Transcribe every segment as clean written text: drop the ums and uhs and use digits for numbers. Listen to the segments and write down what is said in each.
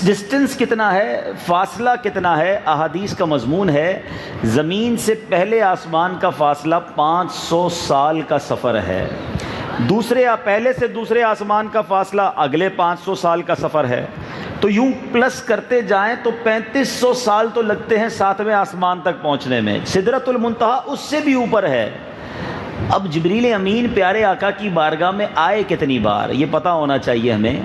Distance کتنا ہے، فاصلہ کتنا ہے؟ احادیث کا مضمون ہے زمین سے پہلے آسمان کا فاصلہ 500 سال کا سفر ہے، پہلے سے دوسرے آسمان کا فاصلہ اگلے 500 سال کا سفر ہے، تو یوں پلس کرتے جائیں تو 3500 سال تو لگتے ہیں 7ویں آسمان تک پہنچنے میں۔ سدرۃ المنتہا اس سے بھی اوپر ہے۔ اب جبریل امین پیارے آقا کی بارگاہ میں آئے کتنی بار، یہ پتہ ہونا چاہیے ہمیں۔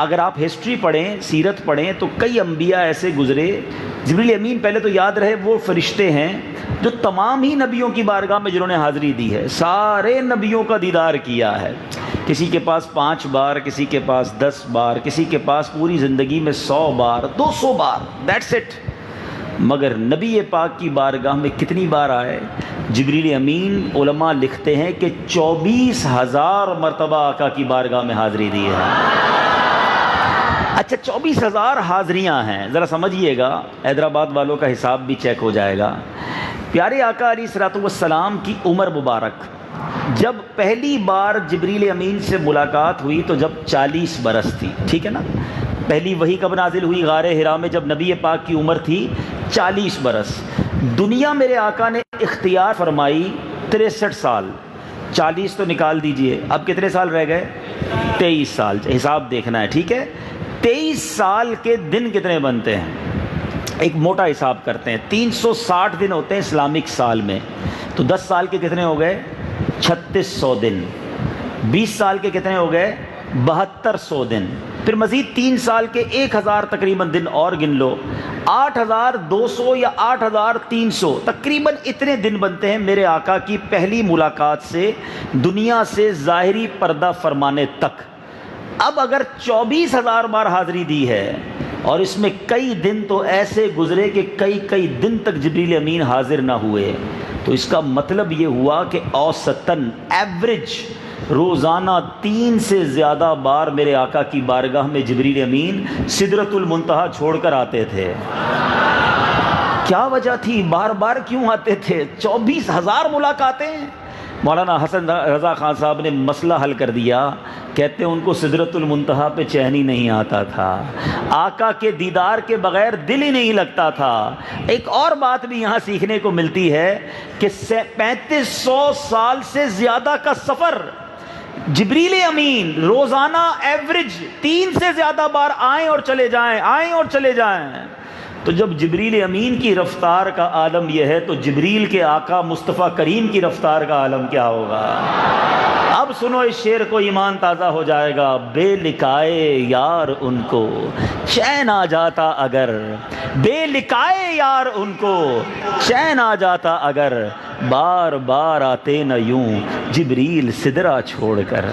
اگر آپ ہسٹری پڑھیں، سیرت پڑھیں، تو کئی انبیاء ایسے گزرے۔ جبریل امین پہلے تو یاد رہے وہ فرشتے ہیں جو تمام ہی نبیوں کی بارگاہ میں جنہوں نے حاضری دی ہے، سارے نبیوں کا دیدار کیا ہے۔ کسی کے پاس 5 بار، کسی کے پاس 10 بار، کسی کے پاس پوری زندگی میں 100 بار، 200 بار، دیٹس اٹ۔ مگر نبی پاک کی بارگاہ میں کتنی بار آئے؟ جبریل امین علماء لکھتے ہیں کہ 24,000 مرتبہ آقا کی بارگاہ میں حاضری دی ہے۔ اچھا 24,000 حاضریاں ہیں، ذرا سمجھیے گا، حیدرآباد والوں کا حساب بھی چیک ہو جائے گا۔ پیارے آقا علیہ الصلوۃ والسلام کی عمر مبارک، جب پہلی بار جبریل امین سے ملاقات ہوئی تو جب 40 برس تھی، ٹھیک ہے نا؟ پہلی وحی کب نازل ہوئی؟ غار حرا میں، جب نبی پاک کی عمر تھی 40 برس۔ دنیا میرے آقا نے اختیار فرمائی 63 سال، 40 تو نکال دیجئے، اب کتنے سال رہ گئے؟ 23 سال، حساب دیکھنا ہے، ٹھیک ہے؟ 23 سال کے دن کتنے بنتے ہیں؟ ایک موٹا حساب کرتے ہیں، 360 دن ہوتے ہیں اسلامک سال میں، تو 10 سال کے کتنے ہو گئے؟ 3600 دن۔ 20 سال کے کتنے ہو گئے؟ 7200 دن۔ پھر مزید 3 سال کے 1000 تقریباً دن اور گن لو، 8200 یا 8300 تقریباً اتنے دن بنتے ہیں میرے آقا کی پہلی ملاقات سے دنیا سے ظاہری پردہ فرمانے تک۔ اب اگر 24,000 بار حاضری دی ہے اور اس میں کئی دن تو ایسے گزرے کہ کئی دن تک جبریل امین حاضر نہ ہوئے، تو اس کا مطلب یہ ہوا کہ اوسطاً ایوریج روزانہ 3 سے زیادہ بار میرے آقا کی بارگاہ میں جبریل امین سدرۃ المنتہا چھوڑ کر آتے تھے۔ کیا وجہ تھی؟ بار بار کیوں آتے تھے؟ 24,000 ملاقاتیں۔ مولانا حسن رضا خان صاحب نے مسئلہ حل کر دیا، کہتے ہیں ان کو سدرۃ المنتہا پہ چین ہی نہیں آتا تھا، آقا کے دیدار کے بغیر دل ہی نہیں لگتا تھا۔ ایک اور بات بھی یہاں سیکھنے کو ملتی ہے کہ 3500 سال سے زیادہ کا سفر جبریل امین روزانہ ایوریج 3 سے زیادہ بار آئیں اور چلے جائیں، آئیں اور چلے جائیں۔ تو جب جبریل امین کی رفتار کا عالم یہ ہے تو جبریل کے آقا مصطفیٰ کریم کی رفتار کا عالم کیا ہوگا؟ اب سنو اس شعر کو، ایمان تازہ ہو جائے گا۔ بے لکائے یار ان کو چین آ جاتا اگر، بے لکائے یار ان کو چین آ جاتا اگر، بار بار آتے نہ یوں جبریل سدرہ چھوڑ کر۔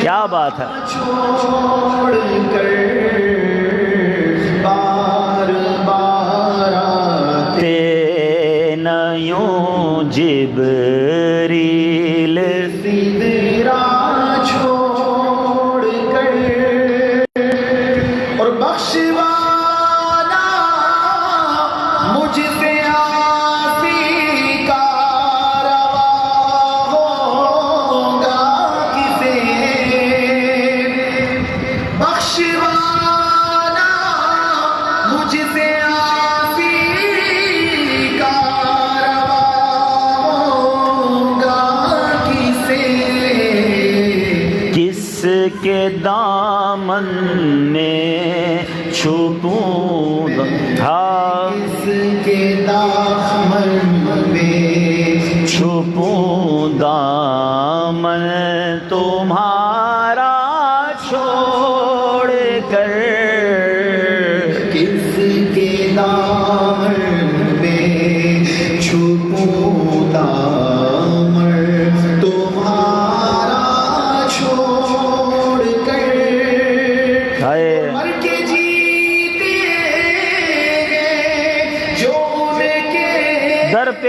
کیا بات ہے؟ چھوڑ کر بار بار آتے نہ یوں جبریل سدرہ چھوڑ کر، اور بخشوانا مجھ سے آسی کا کے دامن میں چھپوں گا، کس کے دامن میں چھپوں دامن تمہارا چھوڑ کر، کس کے دامن میں چھپوں دامن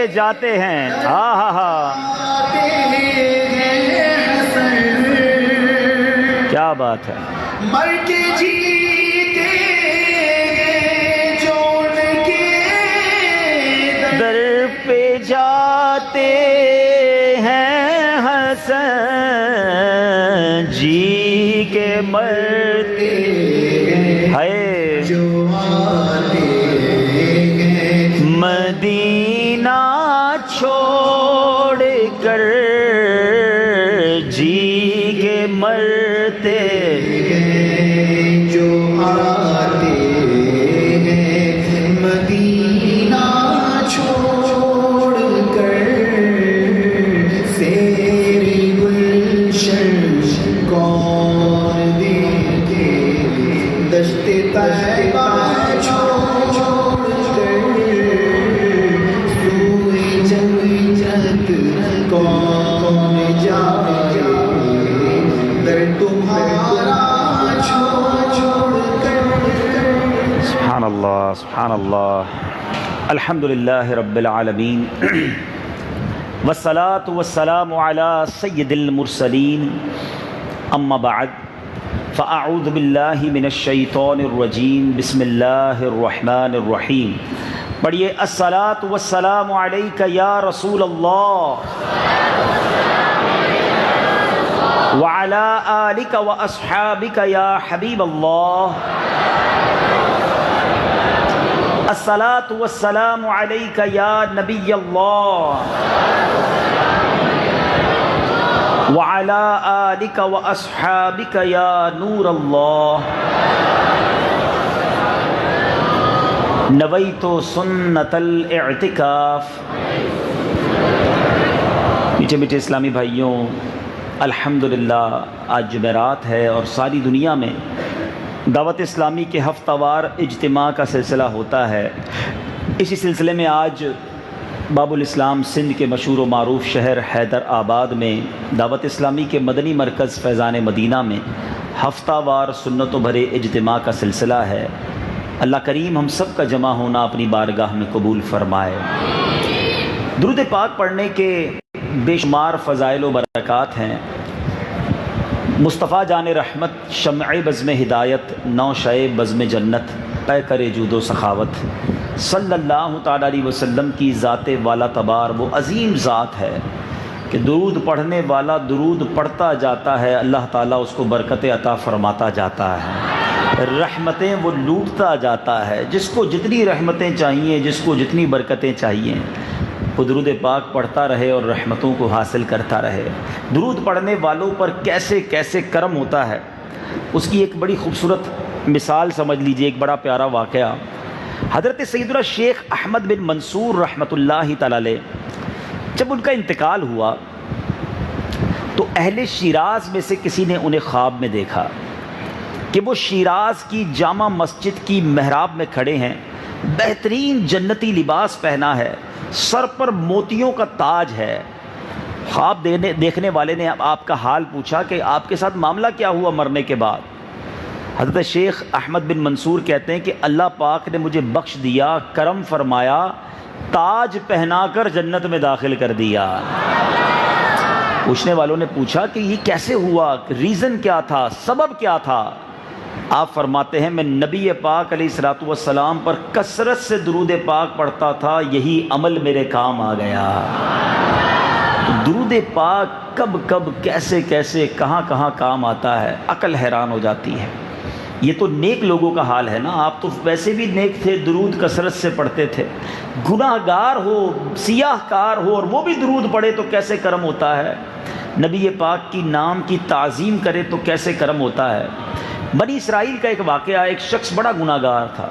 پہ جاتے ہیں. ہاں ہاں ہاں کیا بات ہے. مر کے جیتے جو ان کے در پہ جاتے ہیں حسن جی کے مرتے ہے جو آتے ہیں مدینہ چھوڑ کر جی کے مرتے جو آتے ہیں مدینہ چھوڑ کر سیری گلشن کون دیکھے دشت طیبہ چھوڑ کر سوئے جنت کون جائے در تمہارا چھوڑ کر. سبحان اللہ سبحان اللہ. الحمدللہ رب العالمین والصلاة والسلام على سید المرسلین اما بعد فاعوذ باللہ من الشیطان الرجیم بسم اللہ الرحمن الرحیم. پڑھیے الصلاة والسلام علیک یا رسول اللہ وعلى آلك وأصحابك يا حبيب الله. الصلاة والسلام عليك يا نبي الله وعلى آلك وأصحابك يا نور الله. نويت سنة الاعتكاف. میٹھے میٹھے اسلامی بھائیوں، الحمدللہ آج جمعرات ہے اور ساری دنیا میں دعوت اسلامی کے ہفتہ وار اجتماع کا سلسلہ ہوتا ہے. اسی سلسلے میں آج باب الاسلام سندھ کے مشہور و معروف شہر حیدر آباد میں دعوت اسلامی کے مدنی مرکز فیضان مدینہ میں ہفتہ وار سنتوں بھرے اجتماع کا سلسلہ ہے. اللہ کریم ہم سب کا جمع ہونا اپنی بارگاہ میں قبول فرمائے. درود پاک پڑھنے کے بے شمار فضائل و برکات ہیں. مصطفیٰ جان رحمت شمع بزم ہدایت نوشہ بزم جنت طے کرے جود و سخاوت صلی اللہ تعالیٰ علیہ وسلم کی ذات والا تبار وہ عظیم ذات ہے کہ درود پڑھنے والا درود پڑھتا جاتا ہے، اللہ تعالیٰ اس کو برکتیں عطا فرماتا جاتا ہے، رحمتیں وہ لوٹتا جاتا ہے. جس کو جتنی رحمتیں چاہیے، جس کو جتنی برکتیں چاہیے، وہ درود پاک پڑھتا رہے اور رحمتوں کو حاصل کرتا رہے. درود پڑھنے والوں پر کیسے کیسے کرم ہوتا ہے، اس کی ایک بڑی خوبصورت مثال سمجھ لیجئے. ایک بڑا پیارا واقعہ، حضرت سیدنا شیخ احمد بن منصور رحمۃ اللہ تعالی علیہ جب ان کا انتقال ہوا تو اہل شیراز میں سے کسی نے انہیں خواب میں دیکھا کہ وہ شیراز کی جامع مسجد کی محراب میں کھڑے ہیں، بہترین جنتی لباس پہنا ہے، سر پر موتیوں کا تاج ہے. خواب دیکھنے والے نے آپ کا حال پوچھا کہ آپ کے ساتھ معاملہ کیا ہوا مرنے کے بعد. حضرت شیخ احمد بن منصور کہتے ہیں کہ اللہ پاک نے مجھے بخش دیا، کرم فرمایا، تاج پہنا کر جنت میں داخل کر دیا. پوچھنے والوں نے پوچھا کہ یہ کیسے ہوا، ریزن کیا تھا، سبب کیا تھا؟ آپ فرماتے ہیں میں نبی پاک علیہ الصلوۃ والسلام پر کثرت سے درود پاک پڑھتا تھا، یہی عمل میرے کام آ گیا. درود پاک کب کب کیسے کیسے کہاں کہاں کام آتا ہے، عقل حیران ہو جاتی ہے. یہ تو نیک لوگوں کا حال ہے نا، آپ تو ویسے بھی نیک تھے، درود کثرت سے پڑھتے تھے. گناہ گار ہو، سیاہ کار ہو اور وہ بھی درود پڑھے تو کیسے کرم ہوتا ہے. نبی پاک کی نام کی تعظیم کرے تو کیسے کرم ہوتا ہے. بنی اسرائیل کا ایک واقعہ، ایک شخص بڑا گناہ گار تھا،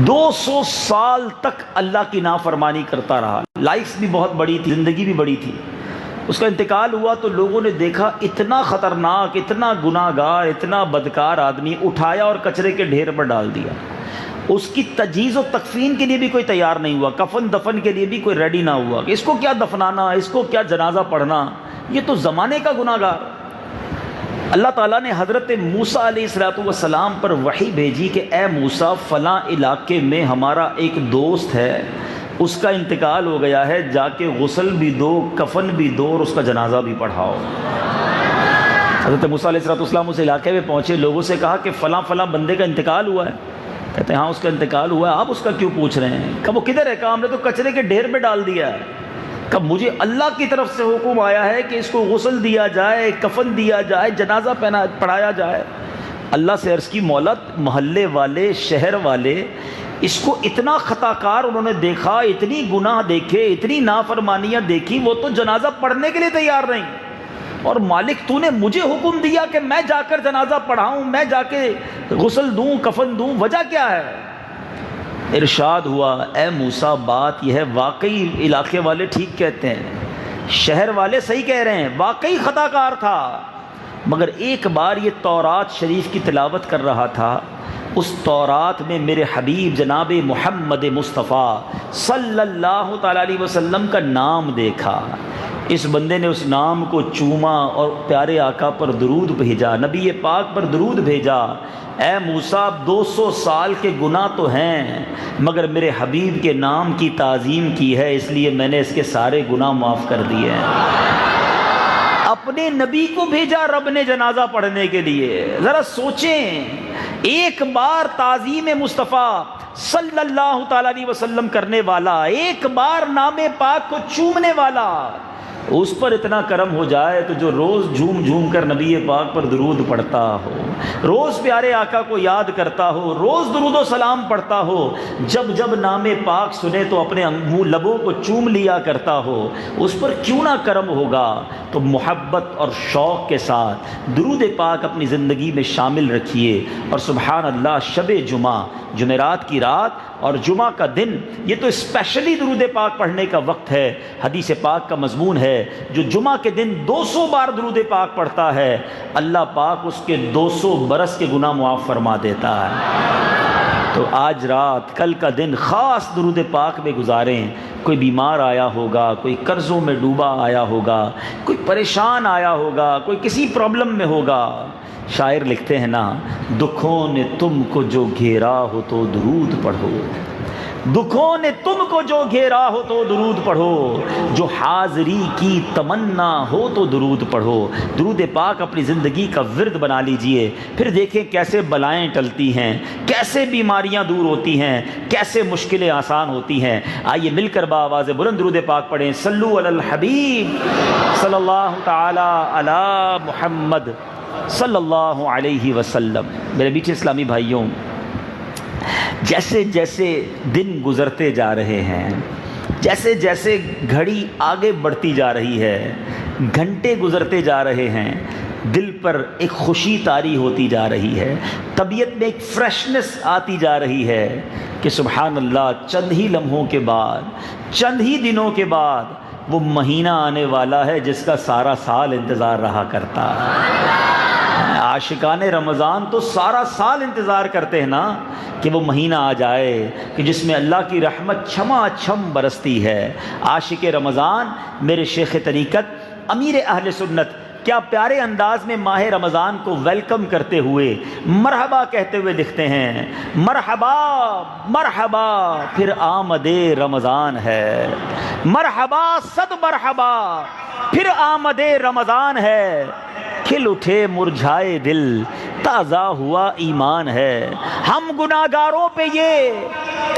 200 سال تک اللہ کی نافرمانی کرتا رہا. لائف بھی بہت بڑی تھی، زندگی بھی بڑی تھی. اس کا انتقال ہوا تو لوگوں نے دیکھا اتنا خطرناک، اتنا گناہ گار، اتنا بدکار آدمی، اٹھایا اور کچرے کے ڈھیر پر ڈال دیا. اس کی تجہیز و تکفین کے لیے بھی کوئی تیار نہیں ہوا، کفن دفن کے لیے بھی کوئی ریڈی نہ ہوا کہ اس کو کیا دفنانا، اس کو کیا جنازہ پڑھنا، یہ تو زمانے کا گناہ گار. اللہ تعالیٰ نے حضرت موسیٰ علیہ السلام پر وحی بھیجی کہ اے موسیٰ، فلاں علاقے میں ہمارا ایک دوست ہے اس کا انتقال ہو گیا ہے، جا کے غسل بھی دو، کفن بھی دو اور اس کا جنازہ بھی پڑھاؤ۔ حضرت موسیٰ علیہ السلام اس علاقے میں پہنچے، لوگوں سے کہا کہ فلاں فلاں بندے کا انتقال ہوا ہے۔ کہتے ہیں ہاں اس کا انتقال ہوا ہے، آپ اس کا کیوں پوچھ رہے ہیں؟ کہا وہ کدھر ہے؟ کہا ہم نے تو کچرے کے ڈھیر پہ ڈال دیا ہے۔ کہا مجھے اللہ کی طرف سے حکم آیا ہے کہ اس کو غسل دیا جائے، کفن دیا جائے، جنازہ پڑھایا جائے۔ اللہ سے عرض کی مولا، محلے والے، شہر والے اس کو اتنا خطا کار انہوں نے دیکھا، اتنی گناہ دیکھے، اتنی نافرمانیاں دیکھی، وہ تو جنازہ پڑھنے کے لیے تیار نہیں، اور مالک تو نے مجھے حکم دیا کہ میں جا کر جنازہ پڑھاؤں، میں جا کے غسل دوں، کفن دوں، وجہ کیا ہے؟ ارشاد ہوا اے موسیٰ بات یہ ہے، واقعی علاقے والے ٹھیک کہتے ہیں، شہر والے صحیح کہہ رہے ہیں، واقعی خطا کار تھا، مگر ایک بار یہ تورات شریف کی تلاوت کر رہا تھا، اس تورات میں میرے حبیب جناب محمد مصطفیٰ صلی اللہ تعالیٰ علیہ وسلم کا نام دیکھا۔ اس بندے نے اس نام کو چوما اور پیارے آقا پر درود بھیجا، نبی پاک پر درود بھیجا۔ اے موسیٰ 200 سال کے گناہ تو ہیں، مگر میرے حبیب کے نام کی تعظیم کی ہے، اس لیے میں نے اس کے سارے گناہ معاف کر دیے ہیں۔ اپنے نبی کو بھیجا رب نے جنازہ پڑھنے کے لیے۔ ذرا سوچیں، ایک بار تعظیم مصطفیٰ صلی اللہ تعالیٰ علیہ وسلم کرنے والا، ایک بار نام پاک کو چومنے والا، اس پر اتنا کرم ہو جائے تو جو روز جھوم جھوم کر نبی پاک پر درود پڑھتا ہو، روز پیارے آقا کو یاد کرتا ہو، روز درود و سلام پڑھتا ہو، جب جب نام پاک سنے تو اپنے منہ لبوں کو چوم لیا کرتا ہو، اس پر کیوں نہ کرم ہوگا؟ تو محبت اور شوق کے ساتھ درود پاک اپنی زندگی میں شامل رکھیے۔ اور سبحان اللہ، شب جمعہ، جمعرات کی رات اور جمعہ کا دن، یہ تو اسپیشلی درود پاک پڑھنے کا وقت ہے۔ حدیث پاک کا مضمون ہے جو جمعہ کے دن 200 بار درود پاک پڑھتا ہے، اللہ پاک اس کے 200 برس کے گناہ معاف فرما دیتا ہے۔ تو آج رات، کل کا دن خاص درود پاک میں گزاریں۔ کوئی بیمار آیا ہوگا، کوئی قرضوں میں ڈوبا آیا ہوگا، کوئی پریشان آیا ہوگا، کوئی کسی پرابلم میں ہوگا۔ شاعر لکھتے ہیں نا، دکھوں نے تم کو جو گھیرا ہو تو درود پڑھو، دکھوں نے تم کو جو گھیرا ہو تو درود پڑھو، جو حاضری کی تمنا ہو تو درود پڑھو۔ درود پاک اپنی زندگی کا ورد بنا لیجئے، پھر دیکھیں کیسے بلائیں ٹلتی ہیں، کیسے بیماریاں دور ہوتی ہیں، کیسے مشکلیں آسان ہوتی ہیں۔ آئیے مل کر بآواز بلند درود پاک پڑھیں۔ صلو علی الحبیب صلی اللہ تعالی علی محمد صلی اللہ علیہ وسلم۔ میرے میٹھے اسلامی بھائیوں، جیسے جیسے دن گزرتے جا رہے ہیں، جیسے جیسے گھڑی آگے بڑھتی جا رہی ہے، گھنٹے گزرتے جا رہے ہیں، دل پر ایک خوشی طاری ہوتی جا رہی ہے، طبیعت میں ایک فریشنس آتی جا رہی ہے کہ سبحان اللہ، چند ہی لمحوں کے بعد، چند ہی دنوں کے بعد وہ مہینہ آنے والا ہے جس کا سارا سال انتظار رہا کرتا ہے۔ عاشقان رمضان تو سارا سال انتظار کرتے ہیں نا کہ وہ مہینہ آ جائے کہ جس میں اللہ کی رحمت چھما چھم برستی ہے۔ عاشق رمضان، میرے شیخ طریقت امیر اہل سنت، کیا پیارے انداز میں ماہ رمضان کو ویلکم کرتے ہوئے، مرحبا کہتے ہوئے لکھتے ہیں، مرحبا مرحبا پھر آمد رمضان ہے، مرحبا صد مرحبا پھر آمد رمضان ہے، کھل اٹھے مرجھائے دل تازہ ہوا ایمان ہے، ہم گناہگاروں پہ یہ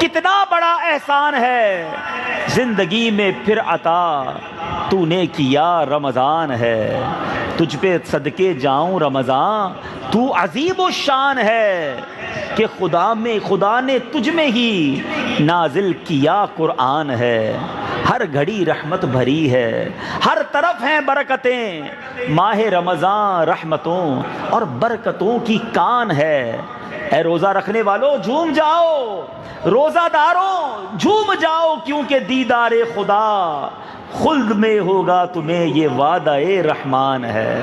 کتنا بڑا احسان ہے، زندگی میں پھر عطا تو نے کیا رمضان ہے، تجھ پہ صدقے جاؤں رمضان تو عظیم الشان ہے، کہ خدا نے تجھ میں ہی نازل کیا قرآن ہے، ہر گھڑی رحمت بھری ہے، ہر طرف ہیں برکتیں، ماہ رمضان رحمتوں اور برکتوں کی کان ہے۔ اے روزہ رکھنے والوں جھوم جاؤ، روزہ داروں جھوم جاؤ، کیونکہ دیدار خدا خلد میں ہوگا تمہیں، یہ وعدہ رحمان ہے۔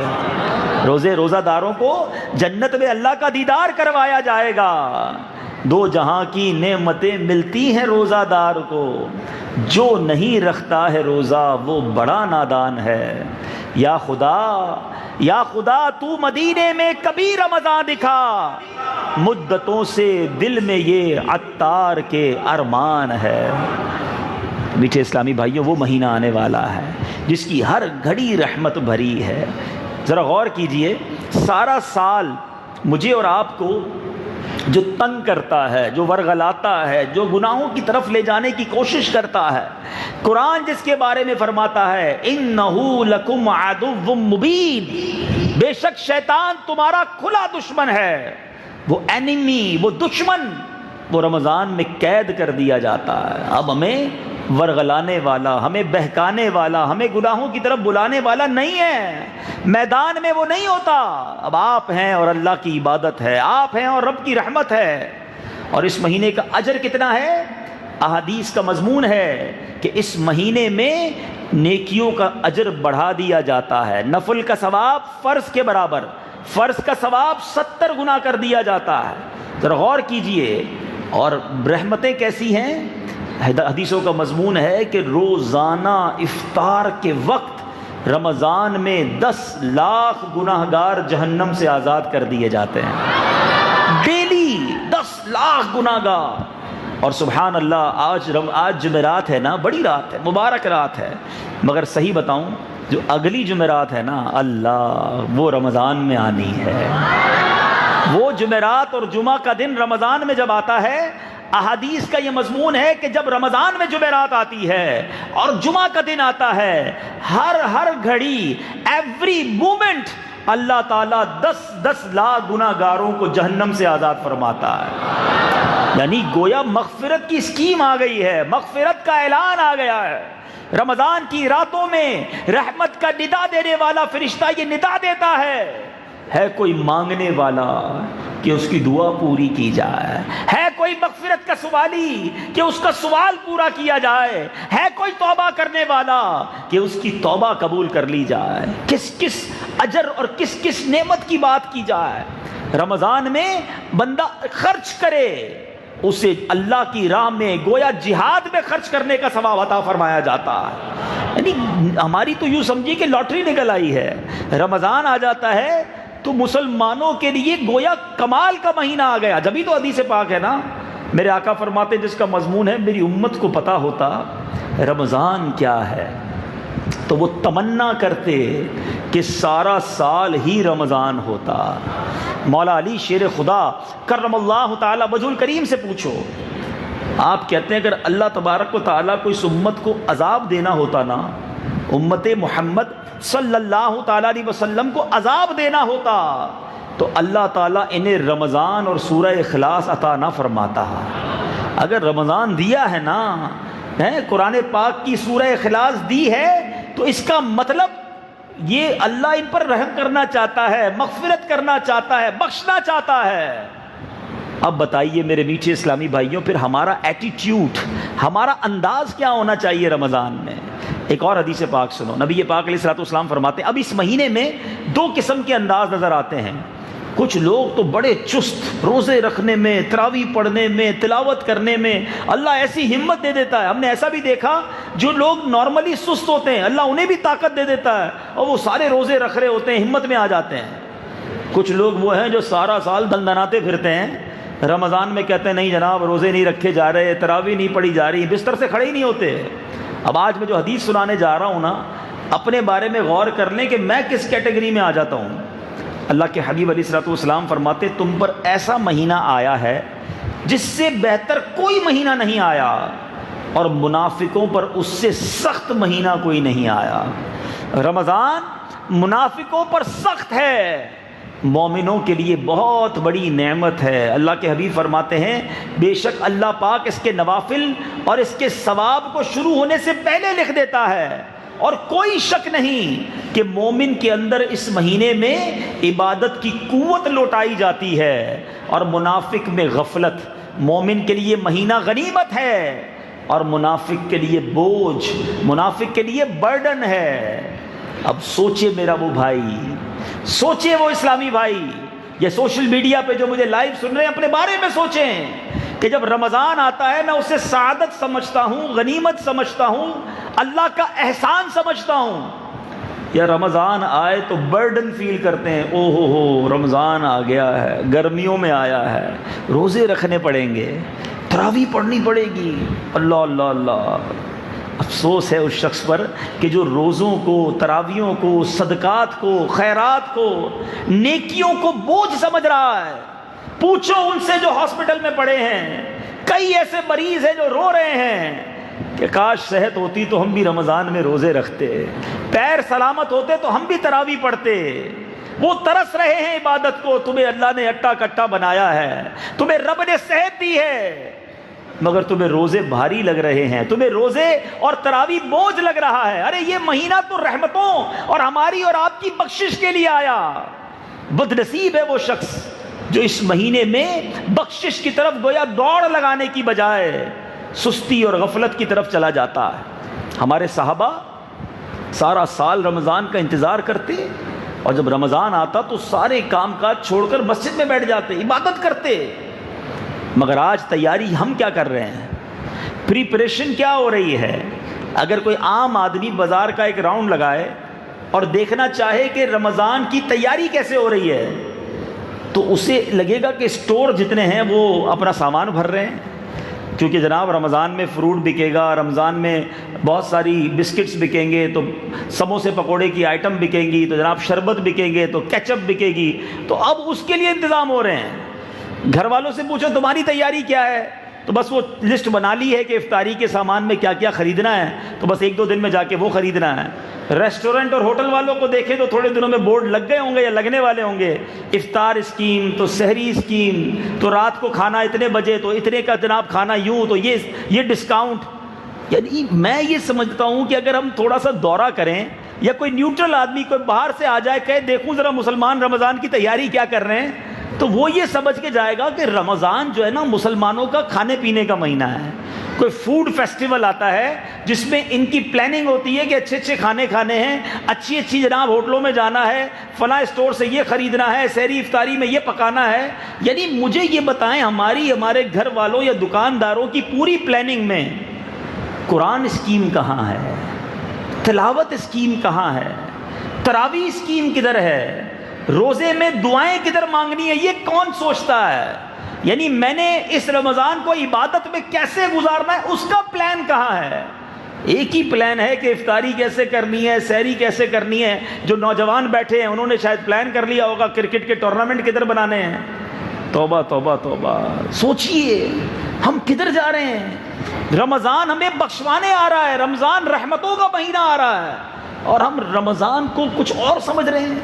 روزہ داروں کو جنت میں اللہ کا دیدار کروایا جائے گا۔ دو جہاں کی نعمتیں ملتی ہیں روزہ دار کو، جو نہیں رکھتا ہے روزہ وہ بڑا نادان ہے۔ یا خدا تو مدینے میں کبھی رمضان دکھا، مدتوں سے دل میں یہ عطار کے ارمان ہے۔ میٹھے اسلامی بھائیوں، وہ مہینہ آنے والا ہے جس کی ہر گھڑی رحمت بھری ہے۔ ذرا غور کیجئے، سارا سال مجھے اور آپ کو جو تنگ کرتا ہے، جو ورغلاتا ہے، جو گناہوں کی طرف لے جانے کی کوشش کرتا ہے، قرآن جس کے بارے میں فرماتا ہے اِنَّهُ لَكُمْ عَدُوٌّ مُبِينٌ، بے شک شیطان تمہارا کھلا دشمن ہے، وہ اینیمی، وہ دشمن، وہ رمضان میں قید کر دیا جاتا ہے۔ اب ہمیں ورغلانے والا، ہمیں بہکانے والا، ہمیں گناہوں کی طرف بلانے والا نہیں ہے، میدان میں وہ نہیں ہوتا۔ اب آپ ہیں اور اللہ کی عبادت ہے، آپ ہیں اور رب کی رحمت ہے۔ اور اس مہینے کا اجر کتنا ہے؟ احادیث کا مضمون ہے کہ اس مہینے میں نیکیوں کا اجر بڑھا دیا جاتا ہے، نفل کا ثواب فرض کے برابر، فرض کا ثواب 70 گنا کر دیا جاتا ہے۔ ذرا غور کیجئے، اور رحمتیں کیسی ہیں؟ حدیثوں کا مضمون ہے کہ روزانہ افطار کے وقت رمضان میں 10 لاکھ گناہگار جہنم سے آزاد کر دیے جاتے ہیں، ڈیلی 10 لاکھ گناہگار۔ اور سبحان اللہ، آج جمعرات ہے نا، بڑی رات ہے، مبارک رات ہے، مگر صحیح بتاؤں جو اگلی جمعرات ہے نا، اللہ، وہ رمضان میں آنی ہے۔ وہ جمعرات اور جمعہ کا دن رمضان میں جب آتا ہے، احادیث کا یہ مضمون ہے کہ جب رمضان میں جمعرات آتی ہے اور جمعہ کا دن آتا ہے، ہر گھڑی، ایوری مومنٹ، اللہ تعالیٰ 10 لاکھ گناہگاروں کو جہنم سے آزاد فرماتا ہے۔ یعنی گویا مغفرت کی اسکیم آ گئی ہے، مغفرت کا اعلان آ گیا ہے۔ رمضان کی راتوں میں رحمت کا ندا دینے والا فرشتہ یہ ندا دیتا ہے کوئی مانگنے والا کہ اس کی دعا پوری کی جائے، ہے کوئی مغفرت کا سوالی کہ اس کا سوال پورا کیا جائے، ہے کوئی توبہ کرنے والا کہ اس کی توبہ قبول کر لی جائے۔ کس اجر اور کس نعمت کی بات کی جائے۔ رمضان میں بندہ خرچ کرے، اسے اللہ کی راہ میں گویا جہاد میں خرچ کرنے کا ثواب عطا فرمایا جاتا ہے۔ یعنی ہماری تو یوں سمجھیے کہ لاٹری نکل آئی ہے، رمضان آ جاتا ہے تو مسلمانوں کے لیے گویا کمال کا مہینہ آ گیا۔ جبھی تو حدیث پاک ہے نا، میرے آقا فرماتے جس کا مضمون ہے میری امت کو پتا ہوتا رمضان کیا ہے تو وہ تمنا کرتے کہ سارا سال ہی رمضان ہوتا۔ مولا علی شیر خدا کرم اللہ تعالی وجہ الکریم سے پوچھو، آپ کہتے ہیں اگر اللہ تبارک و تعالیٰ کو اس امت کو عذاب دینا ہوتا نا، امت محمد صلی اللہ تعالیٰ علیہ وسلم کو عذاب دینا ہوتا تو اللہ تعالیٰ انہیں رمضان اور سورہ اخلاص عطا نہ فرماتا۔ اگر رمضان دیا ہے نا، قرآن پاک کی سورہ اخلاص دی ہے تو اس کا مطلب یہ اللہ ان پر رحم کرنا چاہتا ہے، مغفرت کرنا چاہتا ہے، بخشنا چاہتا ہے۔ اب بتائیے میرے میٹھے اسلامی بھائیوں، پھر ہمارا ایٹیٹیوڈ، ہمارا انداز کیا ہونا چاہیے رمضان میں؟ ایک اور حدیث پاک سنو، نبی پاک علیہ الصلوۃ والسلام فرماتے ہیں اب اس مہینے میں 2 قسم کے انداز نظر آتے ہیں۔ کچھ لوگ تو بڑے چست، روزے رکھنے میں، تراویح پڑھنے میں، تلاوت کرنے میں اللہ ایسی ہمت دے دیتا ہے۔ ہم نے ایسا بھی دیکھا جو لوگ نارملی سست ہوتے ہیں اللہ انہیں بھی طاقت دے دیتا ہے اور وہ سارے روزے رکھ رہے ہوتے ہیں، ہمت میں آ جاتے ہیں۔ کچھ لوگ وہ ہیں جو سارا سال دندناتے پھرتے ہیں، رمضان میں کہتے ہیں نہیں جناب روزے نہیں رکھے جا رہے، تراویح نہیں پڑھی جا رہی، بستر سے کھڑے ہی نہیں ہوتے۔ اب آج میں جو حدیث سنانے جا رہا ہوں نا، اپنے بارے میں غور کر لیں کہ میں کس کیٹیگری میں آ جاتا ہوں۔ اللہ کے حبیب علیہ الصلوۃ والسلام فرماتے تم پر ایسا مہینہ آیا ہے جس سے بہتر کوئی مہینہ نہیں آیا، اور منافقوں پر اس سے سخت مہینہ کوئی نہیں آیا۔ رمضان منافقوں پر سخت ہے، مومنوں کے لیے بہت بڑی نعمت ہے۔ اللہ کے حبیب فرماتے ہیں بے شک اللہ پاک اس کے نوافل اور اس کے ثواب کو شروع ہونے سے پہلے لکھ دیتا ہے، اور کوئی شک نہیں کہ مومن کے اندر اس مہینے میں عبادت کی قوت لوٹائی جاتی ہے، اور منافق میں غفلت۔ مومن کے لیے مہینہ غنیمت ہے اور منافق کے لیے بوجھ، منافق کے لیے برڈن ہے۔ اب سوچے میرا وہ بھائی، سوچے وہ اسلامی بھائی، یہ سوشل میڈیا پہ جو مجھے لائیو سن رہے ہیں اپنے بارے میں سوچیں کہ جب رمضان آتا ہے میں اسے سعادت سمجھتا ہوں، غنیمت سمجھتا ہوں، اللہ کا احسان سمجھتا ہوں، یا رمضان آئے تو برڈن فیل کرتے ہیں، او ہو رمضان آ گیا ہے، گرمیوں میں آیا ہے، روزے رکھنے پڑیں گے، تراویح پڑھنی پڑے گی، اللہ اللہ اللہ۔ افسوس ہے اس شخص پر کہ جو روزوں کو، تراویوں کو، صدقات کو، خیرات کو، نیکیوں کو بوجھ سمجھ رہا ہے۔ پوچھو ان سے جو ہاسپٹل میں پڑے ہیں، کئی ایسے مریض ہیں جو رو رہے ہیں کہ کاش صحت ہوتی تو ہم بھی رمضان میں روزے رکھتے، پیر سلامت ہوتے تو ہم بھی تراویح پڑھتے۔ وہ ترس رہے ہیں عبادت کو۔ تمہیں اللہ نے اٹا کٹا بنایا ہے، تمہیں رب نے صحت دی ہے، مگر تمہیں روزے بھاری لگ رہے ہیں، تمہیں روزے اور تراویح بوجھ لگ رہا ہے۔ ارے یہ مہینہ تو رحمتوں اور ہماری اور آپ کی بخشش کے لیے آیا۔ بد نصیب ہے وہ شخص جو اس مہینے میں بخشش کی طرف گویا دوڑ لگانے کی بجائے سستی اور غفلت کی طرف چلا جاتا ہے۔ ہمارے صحابہ سارا سال رمضان کا انتظار کرتے، اور جب رمضان آتا تو سارے کام کاج چھوڑ کر مسجد میں بیٹھ جاتے، عبادت کرتے۔ مگر آج تیاری ہم کیا کر رہے ہیں؟ پریپریشن کیا ہو رہی ہے؟ اگر کوئی عام آدمی بازار کا ایک راؤنڈ لگائے اور دیکھنا چاہے کہ رمضان کی تیاری کیسے ہو رہی ہے، تو اسے لگے گا کہ اسٹور جتنے ہیں وہ اپنا سامان بھر رہے ہیں، کیونکہ جناب رمضان میں فروٹ بکے گا، رمضان میں بہت ساری بسکٹس بکیں گے، تو سموسے پکوڑے کی آئٹم بکیں گی، تو جناب شربت بکیں گے، تو کیچپ بکے گی، تو اب اس کے لیے انتظام ہو رہے ہیں۔ گھر والوں سے پوچھو تمہاری تیاری کیا ہے، تو بس وہ لسٹ بنا لی ہے کہ افطاری کے سامان میں کیا کیا خریدنا ہے، تو بس ایک دو دن میں جا کے وہ خریدنا ہے۔ ریسٹورنٹ اور ہوٹل والوں کو دیکھیں تو تھوڑے دنوں میں بورڈ لگ گئے ہوں گے یا لگنے والے ہوں گے، افطار اسکیم، تو سحری اسکیم، تو رات کو کھانا اتنے بجے، تو اتنے کا جناب کھانا یوں، تو یہ ڈسکاؤنٹ۔ یعنی میں یہ سمجھتا ہوں کہ اگر ہم تھوڑا سا دورہ کریں یا کوئی نیوٹرل آدمی کوئی باہر سے آ جائے کہ دیکھوں ذرا مسلمان رمضان کی تیاری کیا کر رہے ہیں، تو وہ یہ سمجھ کے جائے گا کہ رمضان جو ہے نا مسلمانوں کا کھانے پینے کا مہینہ ہے۔ کوئی فوڈ فیسٹیول آتا ہے جس میں ان کی پلاننگ ہوتی ہے کہ اچھے اچھے کھانے کھانے ہیں، اچھی اچھی جناب ہوٹلوں میں جانا ہے، فلاں اسٹور سے یہ خریدنا ہے، سحری افطاری میں یہ پکانا ہے۔ یعنی مجھے یہ بتائیں ہمارے گھر والوں یا دکانداروں کی پوری پلاننگ میں قرآن اسکیم کہاں ہے؟ تلاوت اسکیم کہاں ہے؟ تراویح اسکیم کدھر ہے؟ روزے میں دعائیں کدھر مانگنی ہے، یہ کون سوچتا ہے؟ یعنی میں نے اس رمضان کو عبادت میں کیسے گزارنا ہے، اس کا پلان کہاں ہے؟ ایک ہی پلان ہے کہ افطاری کیسے کرنی ہے، سحری کیسے کرنی ہے۔ جو نوجوان بیٹھے ہیں انہوں نے شاید پلان کر لیا ہوگا کرکٹ کے ٹورنامنٹ کدھر بنانے ہیں۔ توبہ توبہ توبہ، سوچئے ہم کدھر جا رہے ہیں؟ رمضان ہمیں بخشوانے آ رہا ہے، رمضان رحمتوں کا مہینہ آ رہا ہے، اور ہم رمضان کو کچھ اور سمجھ رہے ہیں۔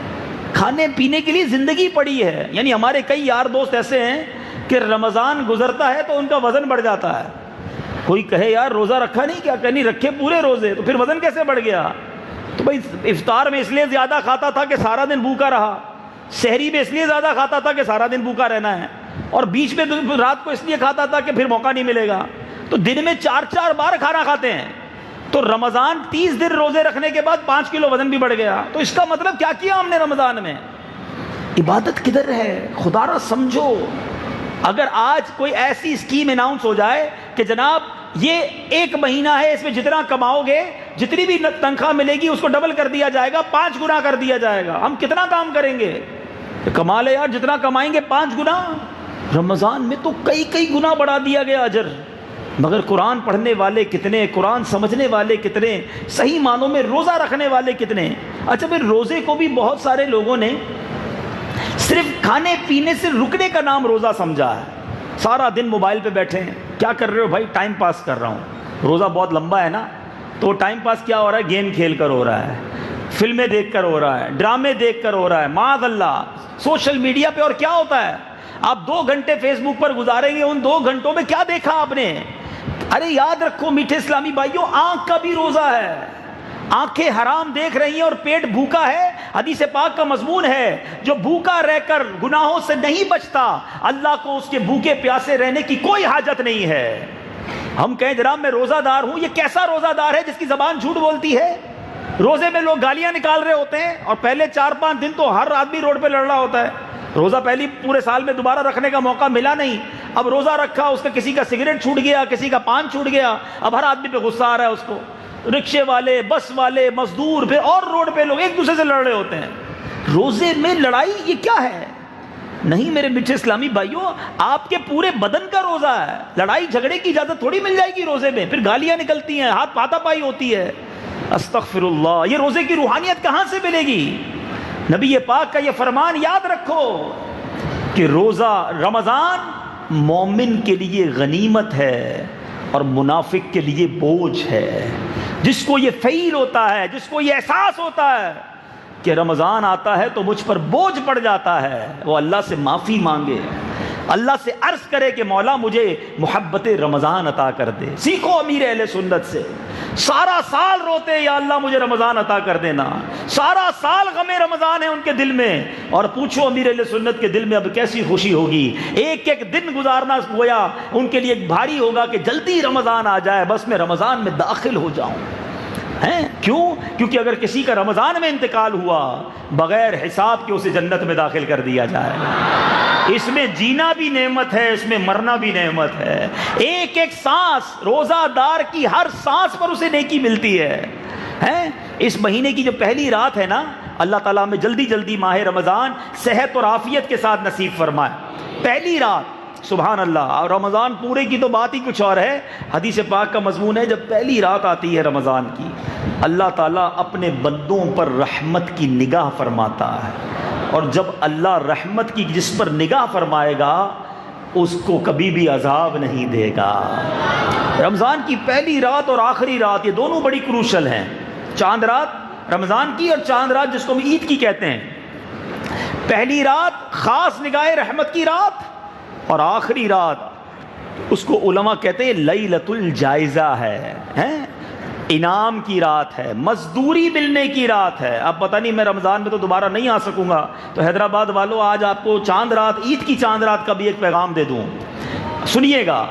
کھانے پینے کے لیے زندگی پڑی ہے۔ یعنی ہمارے کئی یار دوست ایسے ہیں کہ رمضان گزرتا ہے تو ان کا وزن بڑھ جاتا ہے۔ کوئی کہے یار روزہ رکھا نہیں، کیا کہ نہیں رکھے پورے روزے، تو پھر وزن کیسے بڑھ گیا؟ تو بھائی افطار میں اس لیے زیادہ کھاتا تھا کہ سارا دن بھوکا رہا، سحری میں اس لیے زیادہ کھاتا تھا کہ سارا دن بھوکا رہنا ہے، اور بیچ میں رات کو اس لیے کھاتا تھا کہ پھر موقع نہیں ملے گا۔ تو دن میں 4 بار کھانا کھاتے ہیں، تو رمضان 30 دن روزے رکھنے کے بعد 5 کلو وزن بھی بڑھ گیا۔ تو اس کا مطلب کیا کیا ہم نے رمضان میں؟ عبادت کدھر ہے؟ خدا را سمجھو۔ اگر آج کوئی ایسی اسکیم اناؤنس ہو جائے کہ جناب یہ 1 مہینہ ہے، اس میں جتنا کماؤ گے، جتنی بھی تنخواہ ملے گی اس کو ڈبل کر دیا جائے گا، 5 گنا کر دیا جائے گا، ہم کتنا کام کریں گے؟ کمال ہے یار، جتنا کمائیں گے 5 گنا۔ رمضان میں تو کئی گنا بڑھا دیا گیا اجر۔ مگر قرآن پڑھنے والے کتنے، قرآن سمجھنے والے کتنے، صحیح معنوں میں روزہ رکھنے والے کتنے۔ اچھا پھر روزے کو بھی بہت سارے لوگوں نے صرف کھانے پینے سے رکنے کا نام روزہ سمجھا ہے۔ سارا دن موبائل پہ بیٹھے ہیں، کیا کر رہے ہو بھائی؟ ٹائم پاس کر رہا ہوں۔ روزہ بہت لمبا ہے نا، تو ٹائم پاس کیا ہو رہا ہے؟ گیم کھیل کر ہو رہا ہے، فلمیں دیکھ کر ہو رہا ہے، ڈرامے دیکھ کر ہو رہا ہے، معاذ اللہ سوشل میڈیا پہ۔ اور کیا ہوتا ہے؟ آپ 2 گھنٹے فیس بک پر گزاریں گے، ان 2 گھنٹوں میں کیا دیکھا آپ نے؟ ارے یاد رکھو میٹھے اسلامی بھائیوں، آنکھ کا بھی روزہ ہے۔ آنکھیں حرام دیکھ رہی ہیں اور پیٹ بھوکا ہے۔ حدیث پاک کا مضمون ہے، جو بھوکا رہ کر گناہوں سے نہیں بچتا، اللہ کو اس کے بھوکے پیاسے رہنے کی کوئی حاجت نہیں ہے۔ ہم کہیں جناب میں روزہ دار ہوں، یہ کیسا روزہ دار ہے جس کی زبان جھوٹ بولتی ہے؟ روزے میں لوگ گالیاں نکال رہے ہوتے ہیں، اور پہلے 4-5 دن تو ہر آدمی روڈ پہ لڑ رہا ہوتا ہے۔ روزہ پہلی پورے سال میں دوبارہ رکھنے کا موقع ملا نہیں، اب روزہ رکھا، اس کا کسی کا سگریٹ چھوٹ گیا، کسی کا پان چھوٹ گیا، اب ہر آدمی پہ غصہ آ رہا ہے اس کو۔ رکشے والے، بس والے، مزدور، پھر اور روڈ پہ لوگ ایک دوسرے سے لڑ رہے ہوتے ہیں۔ روزے میں لڑائی یہ کیا ہے؟ نہیں میرے میٹھے اسلامی بھائیوں، آپ کے پورے بدن کا روزہ ہے، لڑائی جھگڑے کی اجازت تھوڑی مل جائے گی روزے میں، پھر گالیاں نکلتی ہیں، ہاتھ پاتا پائی ہوتی ہے، استغفر اللہ، یہ روزے کی روحانیت کہاں سے ملے گی؟ نبی پاک کا یہ فرمان یاد رکھو کہ روزہ رمضان مومن کے لیے غنیمت ہے اور منافق کے لیے بوجھ ہے۔ جس کو یہ فیل ہوتا ہے، جس کو یہ احساس ہوتا ہے کہ رمضان آتا ہے تو مجھ پر بوجھ پڑ جاتا ہے، وہ اللہ سے معافی مانگے، اللہ سے عرض کرے کہ مولا مجھے محبت رمضان عطا کر دے۔ سیکھو امیر اہل سنت سے، سارا سال روتے یا اللہ مجھے رمضان عطا کر دینا، سارا سال غم رمضان ہے ان کے دل میں، اور پوچھو امیر اہل سنت کے دل میں اب کیسی خوشی ہوگی۔ ایک ایک دن گزارنا گویا ان کے لیے بھاری ہوگا کہ جلدی رمضان آ جائے، بس میں رمضان میں داخل ہو جاؤں۔ ہیں کیوں؟ کیونکہ اگر کسی کا رمضان میں انتقال ہوا بغیر حساب کے اسے جنت میں داخل کر دیا جائے گا۔ اس میں جینا بھی نعمت ہے، اس میں مرنا بھی نعمت ہے۔ ایک ایک سانس، روزہ دار کی ہر سانس پر اسے نیکی ملتی ہے۔ اس مہینے کی جو پہلی رات ہے نا، اللہ تعالیٰ میں جلدی جلدی ماہ رمضان صحت اور عافیت کے ساتھ نصیب فرمائے۔ پہلی رات، سبحان اللہ، اور رمضان پورے کی تو بات ہی کچھ اور ہے۔ حدیث پاک کا مضمون ہے جب پہلی رات آتی ہے رمضان کی، اللہ تعالیٰ اپنے بندوں پر رحمت کی نگاہ فرماتا ہے، اور جب اللہ رحمت کی جس پر نگاہ فرمائے گا اس کو کبھی بھی عذاب نہیں دے گا۔ رمضان کی پہلی رات اور آخری رات یہ دونوں بڑی کروشل ہیں، چاند رات رمضان کی اور چاند رات جس کو ہم عید کی کہتے ہیں۔ پہلی رات خاص نگاہ رحمت کی رات، اور آخری رات اس کو علماء کہتے ہیں لیلۃ الجائزہ ہے، انعام کی رات ہے، مزدوری ملنے کی رات ہے۔ اب پتہ نہیں میں رمضان میں تو دوبارہ نہیں آ سکوں گا، تو حیدرآباد والوں آج آپ کو چاند رات، عید کی چاند رات کا بھی ایک پیغام دے دوں، سنیے گا۔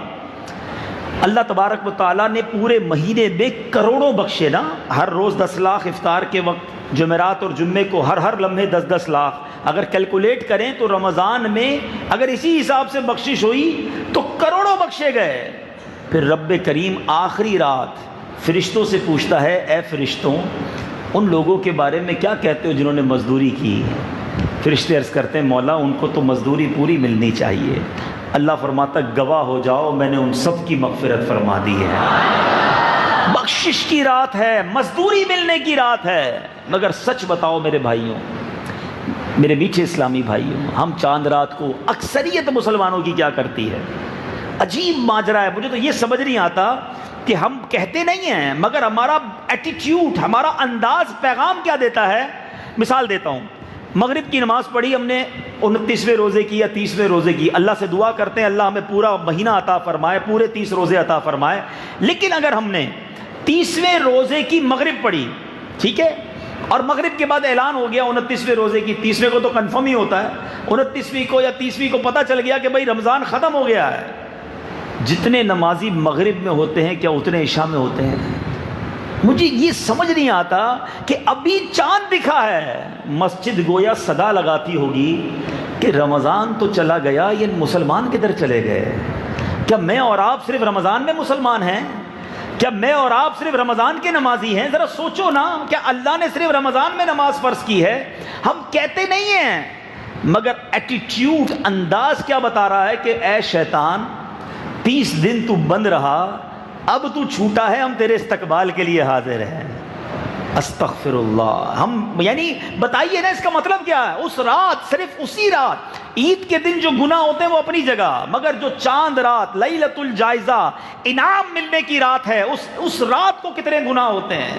اللہ تبارک و تعالیٰ نے پورے مہینے میں کروڑوں بخشے نا، ہر روز 10 لاکھ افطار کے وقت، جمعرات اور جمعے کو ہر لمحے 10 لاکھ، اگر کیلکولیٹ کریں تو رمضان میں اگر اسی حساب سے بخشش ہوئی تو کروڑوں بخشے گئے۔ پھر رب کریم آخری رات فرشتوں سے پوچھتا ہے، اے فرشتوں ان لوگوں کے بارے میں کیا کہتے ہو جنہوں نے مزدوری کی؟ فرشتے عرض کرتے ہیں مولا ان کو تو مزدوری پوری ملنی چاہیے۔ اللہ فرماتا گواہ ہو جاؤ میں نے ان سب کی مغفرت فرما دی ہے۔ بخشش کی رات ہے، مزدوری ملنے کی رات ہے۔ مگر سچ بتاؤ میرے بھائیوں، میرے میٹھے اسلامی بھائیوں، ہم چاند رات کو اکثریت مسلمانوں کی کیا کرتی ہے؟ عجیب ماجرا ہے، مجھے تو یہ سمجھ نہیں آتا کہ ہم کہتے نہیں ہیں مگر ہمارا ایٹیٹیوڈ، ہمارا انداز پیغام کیا دیتا ہے۔ مثال دیتا ہوں، مغرب کی نماز پڑھی ہم نے 29ویں روزے کی یا 30ویں روزے کی، اللہ سے دعا کرتے ہیں اللہ ہمیں پورا مہینہ عطا فرمائے، پورے 30 روزے عطا فرمائے۔ لیکن اگر ہم نے 30ویں روزے کی مغرب پڑھی، ٹھیک ہے، اور مغرب کے بعد اعلان ہو گیا 29ویں روزے کی، 30ویں کو تو کنفرم ہی ہوتا ہے، 29ویں کو یا 30ویں کو پتہ چل گیا کہ بھائی رمضان ختم ہو گیا ہے، جتنے نمازی مغرب میں ہوتے ہیں کیا اتنے عشاء میں ہوتے ہیں؟ مجھے یہ سمجھ نہیں آتا کہ ابھی چاند دکھا ہے، مسجد گویا صدا لگاتی ہوگی کہ رمضان تو چلا گیا، یہ مسلمان کدھر چلے گئے؟ کیا میں اور آپ صرف رمضان میں مسلمان ہیں؟ کیا میں اور آپ صرف رمضان کے نمازی ہیں؟ ذرا سوچو نا، کیا اللہ نے صرف رمضان میں نماز فرض کی ہے؟ ہم کہتے نہیں ہیں، مگر ایٹیٹیوڈ، انداز کیا بتا رہا ہے کہ اے شیطان 30 دن تو بند رہا، اب تو چھوٹا ہے، ہم تیرے استقبال کے لیے حاضر ہیں۔ استغفر اللہ۔ ہم یعنی بتائیے نا اس کا مطلب کیا ہے؟ اس رات، صرف اسی رات، عید کے دن جو گناہ ہوتے ہیں وہ اپنی جگہ، مگر جو چاند رات، لیلۃ الجائزہ، انعام ملنے کی رات ہے، اس رات کو کتنے گناہ ہوتے ہیں۔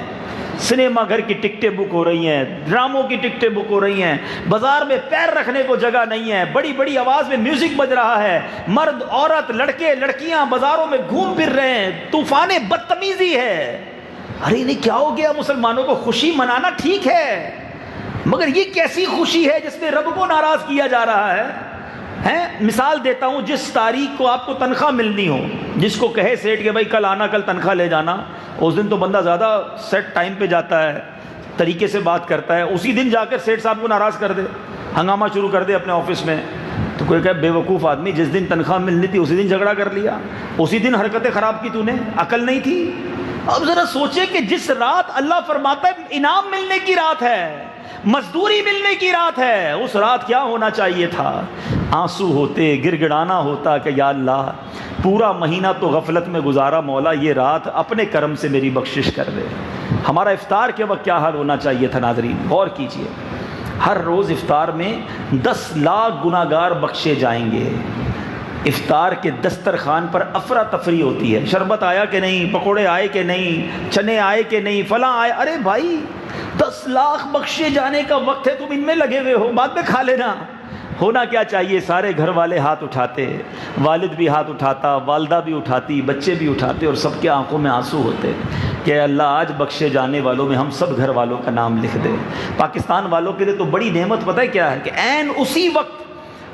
سنیما گھر کی ٹکٹیں بک ہو رہی ہیں، ڈراموں کی ٹکٹیں بک ہو رہی ہیں، بازار میں پیر رکھنے کو جگہ نہیں ہے، بڑی بڑی آواز میں میوزک بج رہا ہے، مرد عورت لڑکے لڑکیاں بازاروں میں گھوم پھر رہے ہیں، طوفان بدتمیزی ہے۔ ارے نہیں کیا ہو گیا؟ مسلمانوں کو خوشی منانا ٹھیک ہے، مگر یہ کیسی خوشی ہے جس میں رب کو ناراض کیا جا رہا ہے؟ مثال دیتا ہوں، جس تاریخ کو آپ کو تنخواہ ملنی ہو، جس کو کہے سیٹ کہ بھائی کل آنا، کل تنخواہ لے جانا، اس دن تو بندہ زیادہ سیٹ ٹائم پہ جاتا ہے، طریقے سے بات کرتا ہے، اسی دن جا کر سیٹ صاحب کو ناراض کر دے، ہنگامہ شروع کر دے اپنے آفس میں، تو کوئی کہے بے وقوف آدمی، جس دن تنخواہ ملنی تھی اسی دن جھگڑا کر لیا، اسی دن حرکتیں خراب کی، تو نے عقل نہیں تھی؟ اب ذرا سوچے کہ جس رات اللہ فرماتا ہے انعام ملنے کی رات ہے، مزدوری ملنے کی رات ہے. اس رات کیا ہونا چاہیے تھا؟ آنسو ہوتے, گر گڑانا ہوتا کہ یا اللہ پورا مہینہ تو غفلت میں گزارا, مولا یہ رات اپنے کرم سے میری بخشش کر دے. ہمارا افطار کے وقت کیا حال ہونا چاہیے تھا ناظرین؟ غور کیجئے. ہر روز افطار میں 10 لاکھ گناہگار بخشے جائیں گے. افطار کے دسترخوان پر افراتفری ہوتی ہے, شربت آیا کہ نہیں, پکوڑے آئے کہ نہیں, چنے آئے کہ نہیں, فلاں آئے. ارے بھائی 10 لاکھ بخشے جانے کا وقت ہے, تم ان میں لگے ہوئے ہو, بعد میں کھا لینا. ہونا کیا چاہیے؟ سارے گھر والے ہاتھ اٹھاتے, والد بھی ہاتھ اٹھاتا, والدہ بھی اٹھاتی, بچے بھی اٹھاتے, اور سب کے آنکھوں میں آنسو ہوتے کہ اللہ آج بخشے جانے والوں میں ہم سب گھر والوں کا نام لکھ دے. پاکستان والوں کے لیے تو بڑی نعمت پتہ ہے کیا ہے؟ کہ عین اسی وقت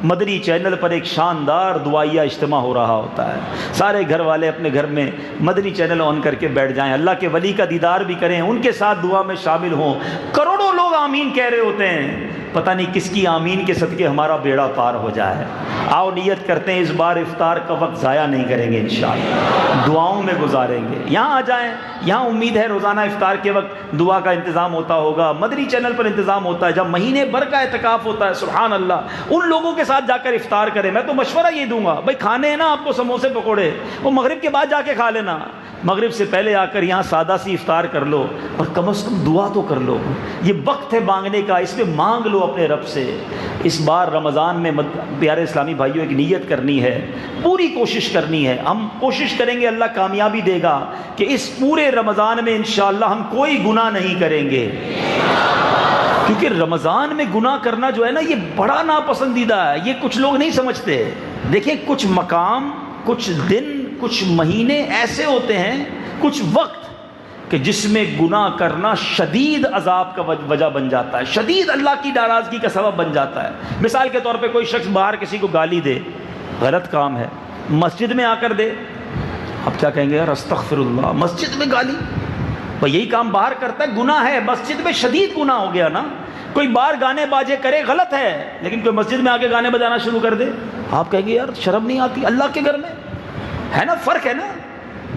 مدنی چینل پر ایک شاندار دعائیہ اجتماع ہو رہا ہوتا ہے. سارے گھر والے اپنے گھر میں مدنی چینل آن کر کے بیٹھ جائیں, اللہ کے ولی کا دیدار بھی کریں, ان کے ساتھ دعا میں شامل ہوں. کروڑوں لوگ آمین کہہ رہے ہوتے ہیں, پتہ نہیں کس کی آمین کے صدقے ہمارا بیڑا پار ہو جائے. آؤ نیت کرتے ہیں اس بار افطار کا وقت ضائع نہیں کریں گے, انشاءاللہ دعاؤں میں گزاریں گے. یہاں آ جائیں, یہاں امید ہے روزانہ افطار کے وقت دعا کا انتظام ہوتا ہوگا, مدنی چینل پر انتظام ہوتا ہے, جب مہینے بھر کا اعتکاف ہوتا ہے. سبحان اللہ, ان لوگوں کے ساتھ جا کر افطار کریں. میں تو مشورہ یہ دوں گا, بھائی کھانے ہیں نا آپ کو سموسے پکوڑے, وہ مغرب کے بعد جا کے کھا لینا. مغرب سے پہلے آ کر یہاں سادہ سی افطار کر لو, اور کم از کم دعا تو کر لو. یہ وقت ہے مانگنے کا, اس میں مانگ لو اپنے رب سے. اس بار رمضان میں پیارے اسلامی بھائیوں ایک نیت کرنی ہے, پوری کوشش کرنی ہے. ہم کوشش کریں گے, اللہ کامیابی دے گا کہ اس پورے رمضان میں انشاءاللہ ہم کوئی گناہ نہیں کریں گے. کیونکہ رمضان میں گناہ کرنا جو ہے نا, یہ بڑا ناپسندیدہ ہے. یہ کچھ لوگ نہیں سمجھتے. دیکھیں کچھ مقام, کچھ دن, کچھ مہینے ایسے ہوتے ہیں, کچھ وقت کہ جس میں گناہ کرنا شدید عذاب کا وجہ بن جاتا ہے, شدید اللہ کی ناراضگی کا سبب بن جاتا ہے. مثال کے طور پہ کوئی شخص باہر کسی کو گالی دے, غلط کام ہے, مسجد میں آ کر دے, اب کیا کہیں گے یار استغفر اللہ, مسجد میں گالی, بھائی یہی کام باہر کرتا ہے, گناہ ہے, مسجد میں شدید گناہ ہو گیا نا. کوئی باہر گانے باجے کرے, غلط ہے, لیکن کوئی مسجد میں آ کے گانے بجانا شروع کر دے, آپ کہیں گے یار شرم نہیں آتی, اللہ کے گھر میں ہے نا, فرق ہے نا.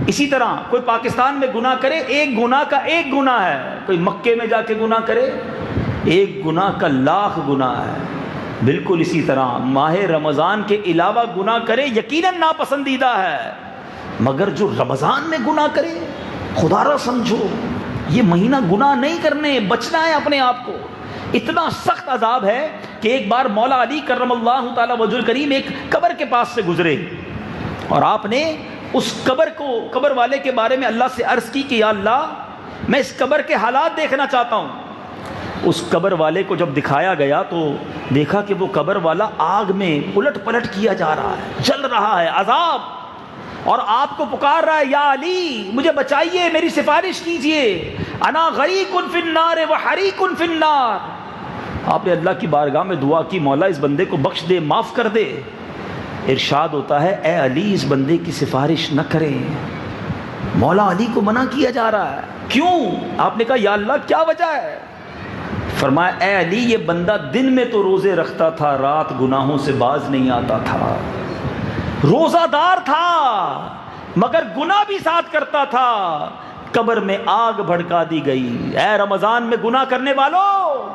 اسی طرح کوئی پاکستان میں گناہ کرے, ایک گناہ کا ایک گناہ ہے. کوئی مکے میں جا کے گناہ کرے, ایک گناہ کا لاکھ گناہ ہے. بالکل اسی طرح ماہ رمضان کے علاوہ گناہ کرے یقیناً ناپسندیدہ ہے, مگر جو رمضان میں گناہ کرے, خدا را سمجھو یہ مہینہ گناہ نہیں کرنے, بچنا ہے اپنے آپ کو. اتنا سخت عذاب ہے کہ ایک بار مولا علی کرم اللہ تعالی وجہ الکریم ایک قبر کے پاس سے گزرے, اور آپ نے اس قبر والے کے بارے میں اللہ سے عرض کی کہ یا اللہ میں اس قبر کے حالات دیکھنا چاہتا ہوں. اس قبر والے کو جب دکھایا گیا تو دیکھا کہ وہ قبر والا آگ میں الٹ پلٹ کیا جا رہا ہے, جل رہا ہے, عذاب, اور آپ کو پکار رہا ہے یا علی مجھے بچائیے, میری سفارش کیجئے, انا غریق فی النار وحریق فی النار. آپ نے اللہ کی بارگاہ میں دعا کی, مولا اس بندے کو بخش دے, معاف کر دے. ارشاد ہوتا ہے اے علی اس بندے کی سفارش نہ کریں. مولا علی کو منع کیا جا رہا ہے, کیوں؟ آپ نے کہا یا اللہ کیا وجہ ہے؟ فرمایا اے علی یہ بندہ دن میں تو روزے رکھتا تھا, رات گناہوں سے باز نہیں آتا تھا, روزہ دار تھا مگر گناہ بھی ساتھ کرتا تھا, قبر میں آگ بھڑکا دی گئی. اے رمضان میں گناہ کرنے والوں,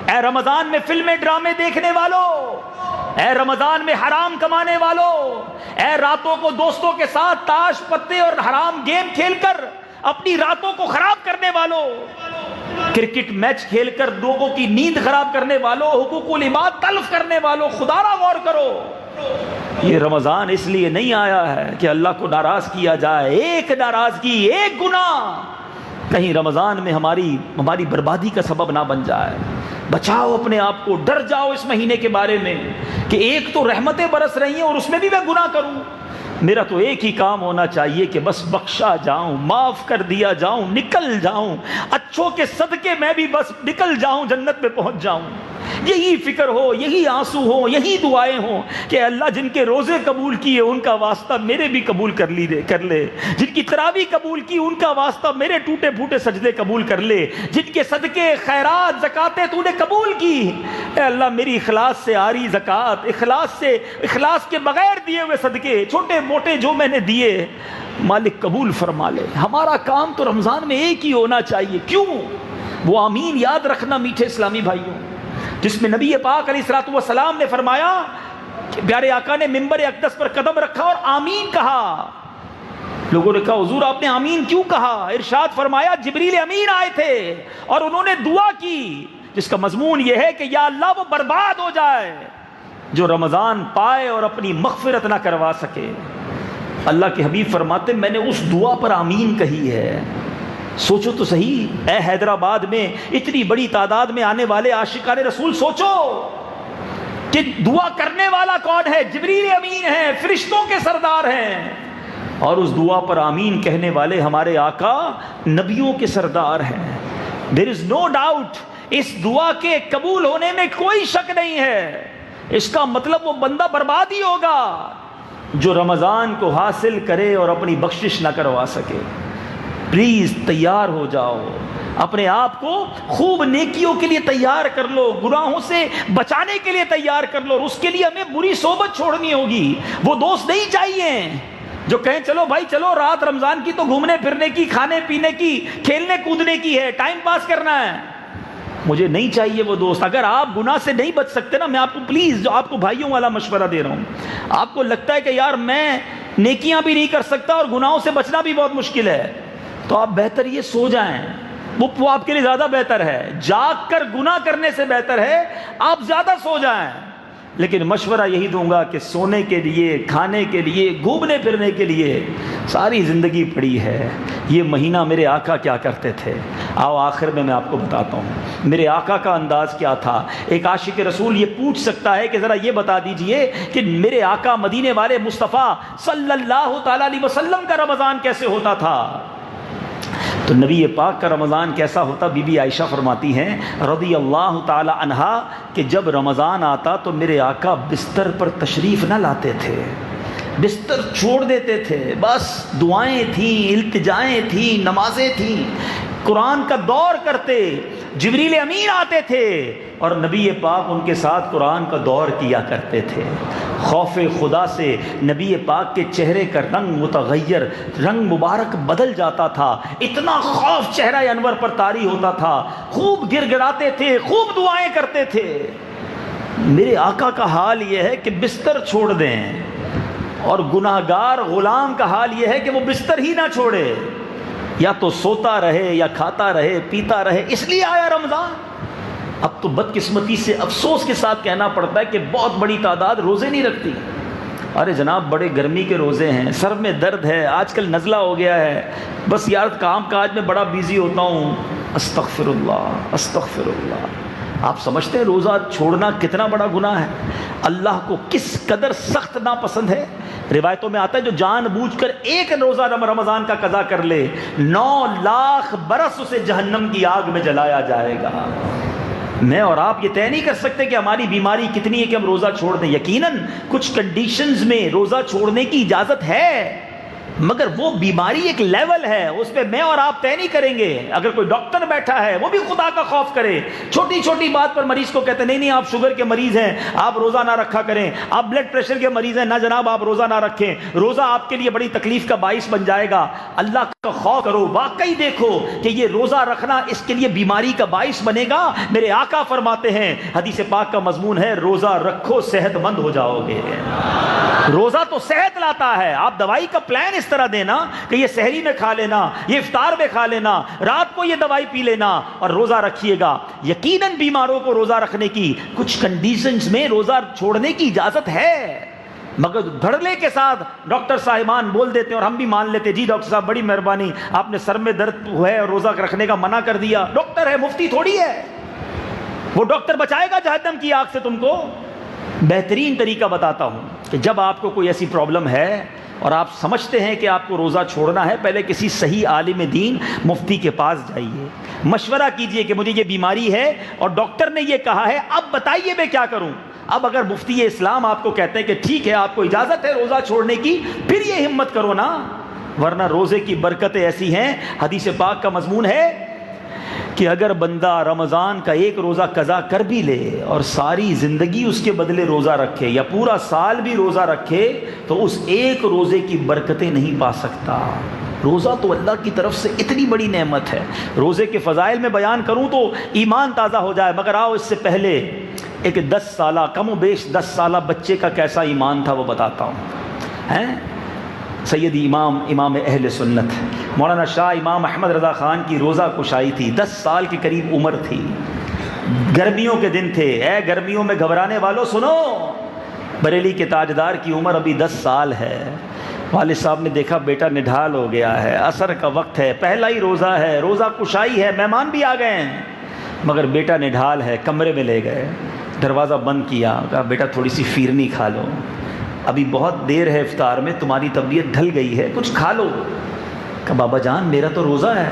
اے رمضان میں فلمیں ڈرامے دیکھنے والوں, اے رمضان میں حرام کمانے والوں, اے راتوں کو دوستوں کے ساتھ تاش پتے اور حرام گیم کھیل کر اپنی راتوں کو خراب کرنے والوں, کرکٹ میچ کھیل کر لوگوں کی نیند خراب کرنے والوں, حقوق العباد تلف کرنے والوں, خدا را غور کرو. یہ رمضان اس لیے نہیں آیا ہے کہ اللہ کو ناراض کیا جائے. ایک ناراضگی, ایک گناہ کہیں رمضان میں ہماری بربادی کا سبب نہ بن جائے. بچاؤ اپنے آپ کو, ڈر جاؤ اس مہینے کے بارے میں کہ ایک تو رحمتیں برس رہی ہیں اور اس میں بھی میں گناہ کروں. میرا تو ایک ہی کام ہونا چاہیے کہ بس بخشا جاؤں, معاف کر دیا جاؤں, نکل جاؤں, اچھوں کے صدقے میں بھی بس نکل جاؤں, جنت میں پہنچ جاؤں. یہی فکر ہو, یہی آنسو ہو, یہی دعائیں ہوں کہ اللہ جن کے روزے قبول کیے ان کا واسطہ میرے بھی قبول کر لے, جن کی تراویح قبول کی ان کا واسطہ میرے ٹوٹے پھوٹے سجدے قبول کر لے, جن کے صدقے خیرات زکاتیں تو نے قبول کی, اے اللہ میری اخلاص سے آری زکات, اخلاص کے بغیر دیے ہوئے صدقے چھوٹے موٹے جو میں نے دیے مالک قبول فرما لے. ہمارا کام تو رمضان میں ایک ہی ہونا چاہیے. کیوں؟ وہ آمین یاد رکھنا میٹھے اسلامی بھائیوں، جس میں نبی پاک علیہ الصلوۃ والسلام نے فرمایا کہ پیارے آقا نے منبر اقدس پر قدم رکھا اور آمین کہا۔ لوگوں نے کہا حضور آپ نے آمین کیوں کہا؟ ارشاد فرمایا جبریل امین آئے تھے اور انہوں نے دعا کی جس کا مضمون یہ ہے کہ یا اللہ وہ برباد ہو جائے جو رمضان پائے اور اپنی مغفرت نہ کروا سکے۔ اللہ کے حبیب فرماتے میں نے اس دعا پر آمین کہی ہے۔ سوچو تو صحیح، اے حیدرآباد میں اتنی بڑی تعداد میں آنے والے عاشقان رسول، سوچو کہ دعا کرنے والا کون ہے؟ جبریل امین ہے، فرشتوں کے سردار ہیں، اور اس دعا پر آمین کہنے والے ہمارے آقا نبیوں کے سردار ہیں۔ there is no doubt، اس دعا کے قبول ہونے میں کوئی شک نہیں ہے۔ اس کا مطلب وہ بندہ برباد ہی ہوگا جو رمضان کو حاصل کرے اور اپنی بخشش نہ کروا سکے۔ پلیز تیار ہو جاؤ، اپنے آپ کو خوب نیکیوں کے لیے تیار کر لو، گناہوں سے بچانے کے لیے تیار کر لو، اور اس کے لیے ہمیں بری صحبت چھوڑنی ہوگی۔ وہ دوست نہیں چاہیے جو کہیں چلو بھائی چلو، رات رمضان کی تو گھومنے پھرنے کی، کھانے پینے کی، کھیلنے کودنے کی ہے، ٹائم پاس کرنا ہے۔ مجھے نہیں چاہیے وہ دوست۔ اگر آپ گناہ سے نہیں بچ سکتے نا، میں آپ کو پلیز جو آپ کو بھائیوں والا مشورہ دے رہا ہوں، آپ کو لگتا ہے کہ یار میں نیکیاں بھی نہیں کر سکتا اور گناہوں سے بچنا بھی بہت مشکل ہے، تو آپ بہتر یہ سو جائیں، وہ آپ کے لیے زیادہ بہتر ہے۔ جاگ کر گناہ کرنے سے بہتر ہے آپ زیادہ سو جائیں۔ لیکن مشورہ یہی دوں گا کہ سونے کے لیے، کھانے کے لیے، گھومنے پھرنے کے لیے ساری زندگی پڑی ہے۔ یہ مہینہ میرے آقا کیا کرتے تھے، آؤ آخر میں آپ کو بتاتا ہوں میرے آقا کا انداز کیا تھا۔ ایک عاشق رسول یہ پوچھ سکتا ہے کہ ذرا یہ بتا دیجئے کہ میرے آقا مدینے والے مصطفیٰ صلی اللہ تعالیٰ علیہ وسلم کا رمضان کیسے ہوتا تھا؟ تو نبی پاک کا رمضان کیسا ہوتا؟ بی بی عائشہ فرماتی ہیں رضی اللہ تعالی عنہا کہ جب رمضان آتا تو میرے آقا بستر پر تشریف نہ لاتے تھے، بستر چھوڑ دیتے تھے، بس دعائیں تھیں، التجائیں تھیں، نمازیں تھیں، قرآن کا دور کرتے، جبریل امین آتے تھے اور نبی پاک ان کے ساتھ قرآن کا دور کیا کرتے تھے۔ خوف خدا سے نبی پاک کے چہرے کا رنگ متغیر، رنگ مبارک بدل جاتا تھا، اتنا خوف چہرہ انور پر طاری ہوتا تھا، خوب گر گڑاتے تھے، خوب دعائیں کرتے تھے۔ میرے آقا کا حال یہ ہے کہ بستر چھوڑ دیں، اور گناہگار غلام کا حال یہ ہے کہ وہ بستر ہی نہ چھوڑے، یا تو سوتا رہے یا کھاتا رہے پیتا رہے۔ اس لیے آیا رمضان۔ اب تو بدقسمتی سے افسوس کے ساتھ کہنا پڑتا ہے کہ بہت بڑی تعداد روزے نہیں رکھتی۔ ارے جناب بڑے گرمی کے روزے ہیں، سر میں درد ہے، آج کل نزلہ ہو گیا ہے، بس یار کام کاج میں بڑا بیزی ہوتا ہوں، استغفر اللہ استغفر اللہ۔ آپ سمجھتے ہیں روزہ چھوڑنا کتنا بڑا گناہ ہے، اللہ کو کس قدر سخت ناپسند ہے؟ روایتوں میں آتا ہے جو جان بوجھ کر ایک روزہ رمضان کا قضا کر لے 9 لاکھ برس اسے جہنم کی آگ میں جلایا جائے گا۔ میں اور آپ یہ طے نہیں کر سکتے کہ ہماری بیماری کتنی ہے کہ ہم روزہ چھوڑ دیں۔ یقیناً کچھ کنڈیشنز میں روزہ چھوڑنے کی اجازت ہے، مگر وہ بیماری ایک لیول ہے، اس پہ میں اور آپ طے نہیں کریں گے۔ اگر کوئی ڈاکٹر بیٹھا ہے وہ بھی خدا کا خوف کرے، چھوٹی چھوٹی بات پر مریض کو کہتے ہیں نہیں آپ شوگر کے مریض ہیں آپ روزہ نہ رکھا کریں، آپ بلڈ پریشر کے مریض ہیں نہ جناب آپ روزہ نہ رکھیں، روزہ آپ کے لیے بڑی تکلیف کا باعث بن جائے گا۔ اللہ کا خوف کرو، واقعی دیکھو کہ یہ روزہ رکھنا اس کے لیے بیماری کا باعث بنے گا۔ میرے آقا فرماتے ہیں، حدیث پاک کا مضمون ہے روزہ رکھو صحت مند ہو جاؤ گے۔ روزہ تو صحت لاتا ہے، آپ دوائی کا پلان اس طرح دینا کہ یہ سحری میں کھا لینا، یہ افطار میں کھا لینا، رات کو یہ دوائی پی لینا اور روزہ رکھیے گا۔ یقیناً بیماروں کو روزہ رکھنے کی کچھ کنڈیشنز میں روزہ چھوڑنے کی اجازت ہے، مگر دھڑلے کے ساتھ ڈاکٹر صاحبان بول دیتے ہیں اور ہم بھی مان لیتے جی ڈاکٹر صاحب بڑی مہربانی آپ نے سر میں درد ہے اور روزہ رکھنے کا منع کر دیا۔ ڈاکٹر ہے، مفتی تھوڑی ہے، وہ ڈاکٹر بچائے گا جہنم کی آگ سے تم کو؟ بہترین طریقہ بتاتا ہوں کہ جب آپ کو کوئی ایسی پرابلم ہے اور آپ سمجھتے ہیں کہ آپ کو روزہ چھوڑنا ہے، پہلے کسی صحیح عالم دین مفتی کے پاس جائیے، مشورہ کیجئے کہ مجھے یہ بیماری ہے اور ڈاکٹر نے یہ کہا ہے، اب بتائیے میں کیا کروں۔ اب اگر مفتی اسلام آپ کو کہتے ہیں کہ ٹھیک ہے آپ کو اجازت ہے روزہ چھوڑنے کی، پھر یہ ہمت کرو نا، ورنہ روزے کی برکتیں ایسی ہیں، حدیث پاک کا مضمون ہے کہ اگر بندہ رمضان کا ایک روزہ قضا کر بھی لے اور ساری زندگی اس کے بدلے روزہ رکھے یا پورا سال بھی روزہ رکھے تو اس ایک روزے کی برکتیں نہیں پا سکتا۔ روزہ تو اللہ کی طرف سے اتنی بڑی نعمت ہے. روزے کے فضائل میں بیان کروں تو ایمان تازہ ہو جائے، مگر آؤ اس سے پہلے ایک 10 سالہ کم و بیش 10 سالہ بچے کا کیسا ایمان تھا وہ بتاتا ہوں. ہیں سیدی امام اہل سنت مولانا شاہ امام احمد رضا خان کی روزہ کشائی تھی. 10 سال کے قریب عمر تھی. گرمیوں کے دن تھے. اے گرمیوں میں گھبرانے والوں سنو، بریلی کے تاجدار کی عمر ابھی 10 سال ہے. والد صاحب نے دیکھا بیٹا نڈھال ہو گیا ہے، عصر کا وقت ہے، پہلا ہی روزہ ہے، روزہ کشائی ہے، مہمان بھی آ گئے ہیں، مگر بیٹا نڈھال ہے. کمرے میں لے گئے، دروازہ بند کیا، کہا بیٹا تھوڑی سی فیرنی کھا لو، ابھی بہت دیر ہے افطار میں، تمہاری طبیعت ڈھل گئی ہے، کچھ کھا لو. کہا بابا جان میرا تو روزہ ہے.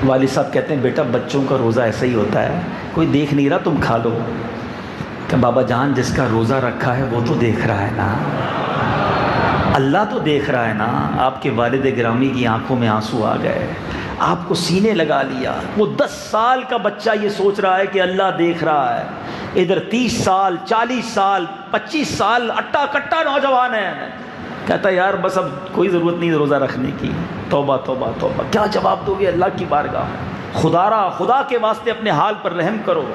والد صاحب کہتے ہیں بیٹا بچوں کا روزہ ایسا ہی ہوتا ہے، کوئی دیکھ نہیں رہا، تم کھا لو. کہ بابا جان جس کا روزہ رکھا ہے وہ تو دیکھ رہا ہے نا، اللہ تو دیکھ رہا ہے نا. آپ کے والد گرامی کی آنکھوں میں آنسو آ گئے، آپ کو سینے لگا لیا. وہ 10 سال کا بچہ یہ سوچ رہا ہے کہ اللہ دیکھ رہا ہے، ادھر 30 سال 40 سال 25 سال اٹا کٹا نوجوان ہے. کہتا یار بس اب کوئی ضرورت نہیں روزہ رکھنے کی. توبہ توبہ توبہ. کیا جواب دو گے اللہ کی بارگاہ؟ خدا کے واسطے اپنے حال پر رحم کرو.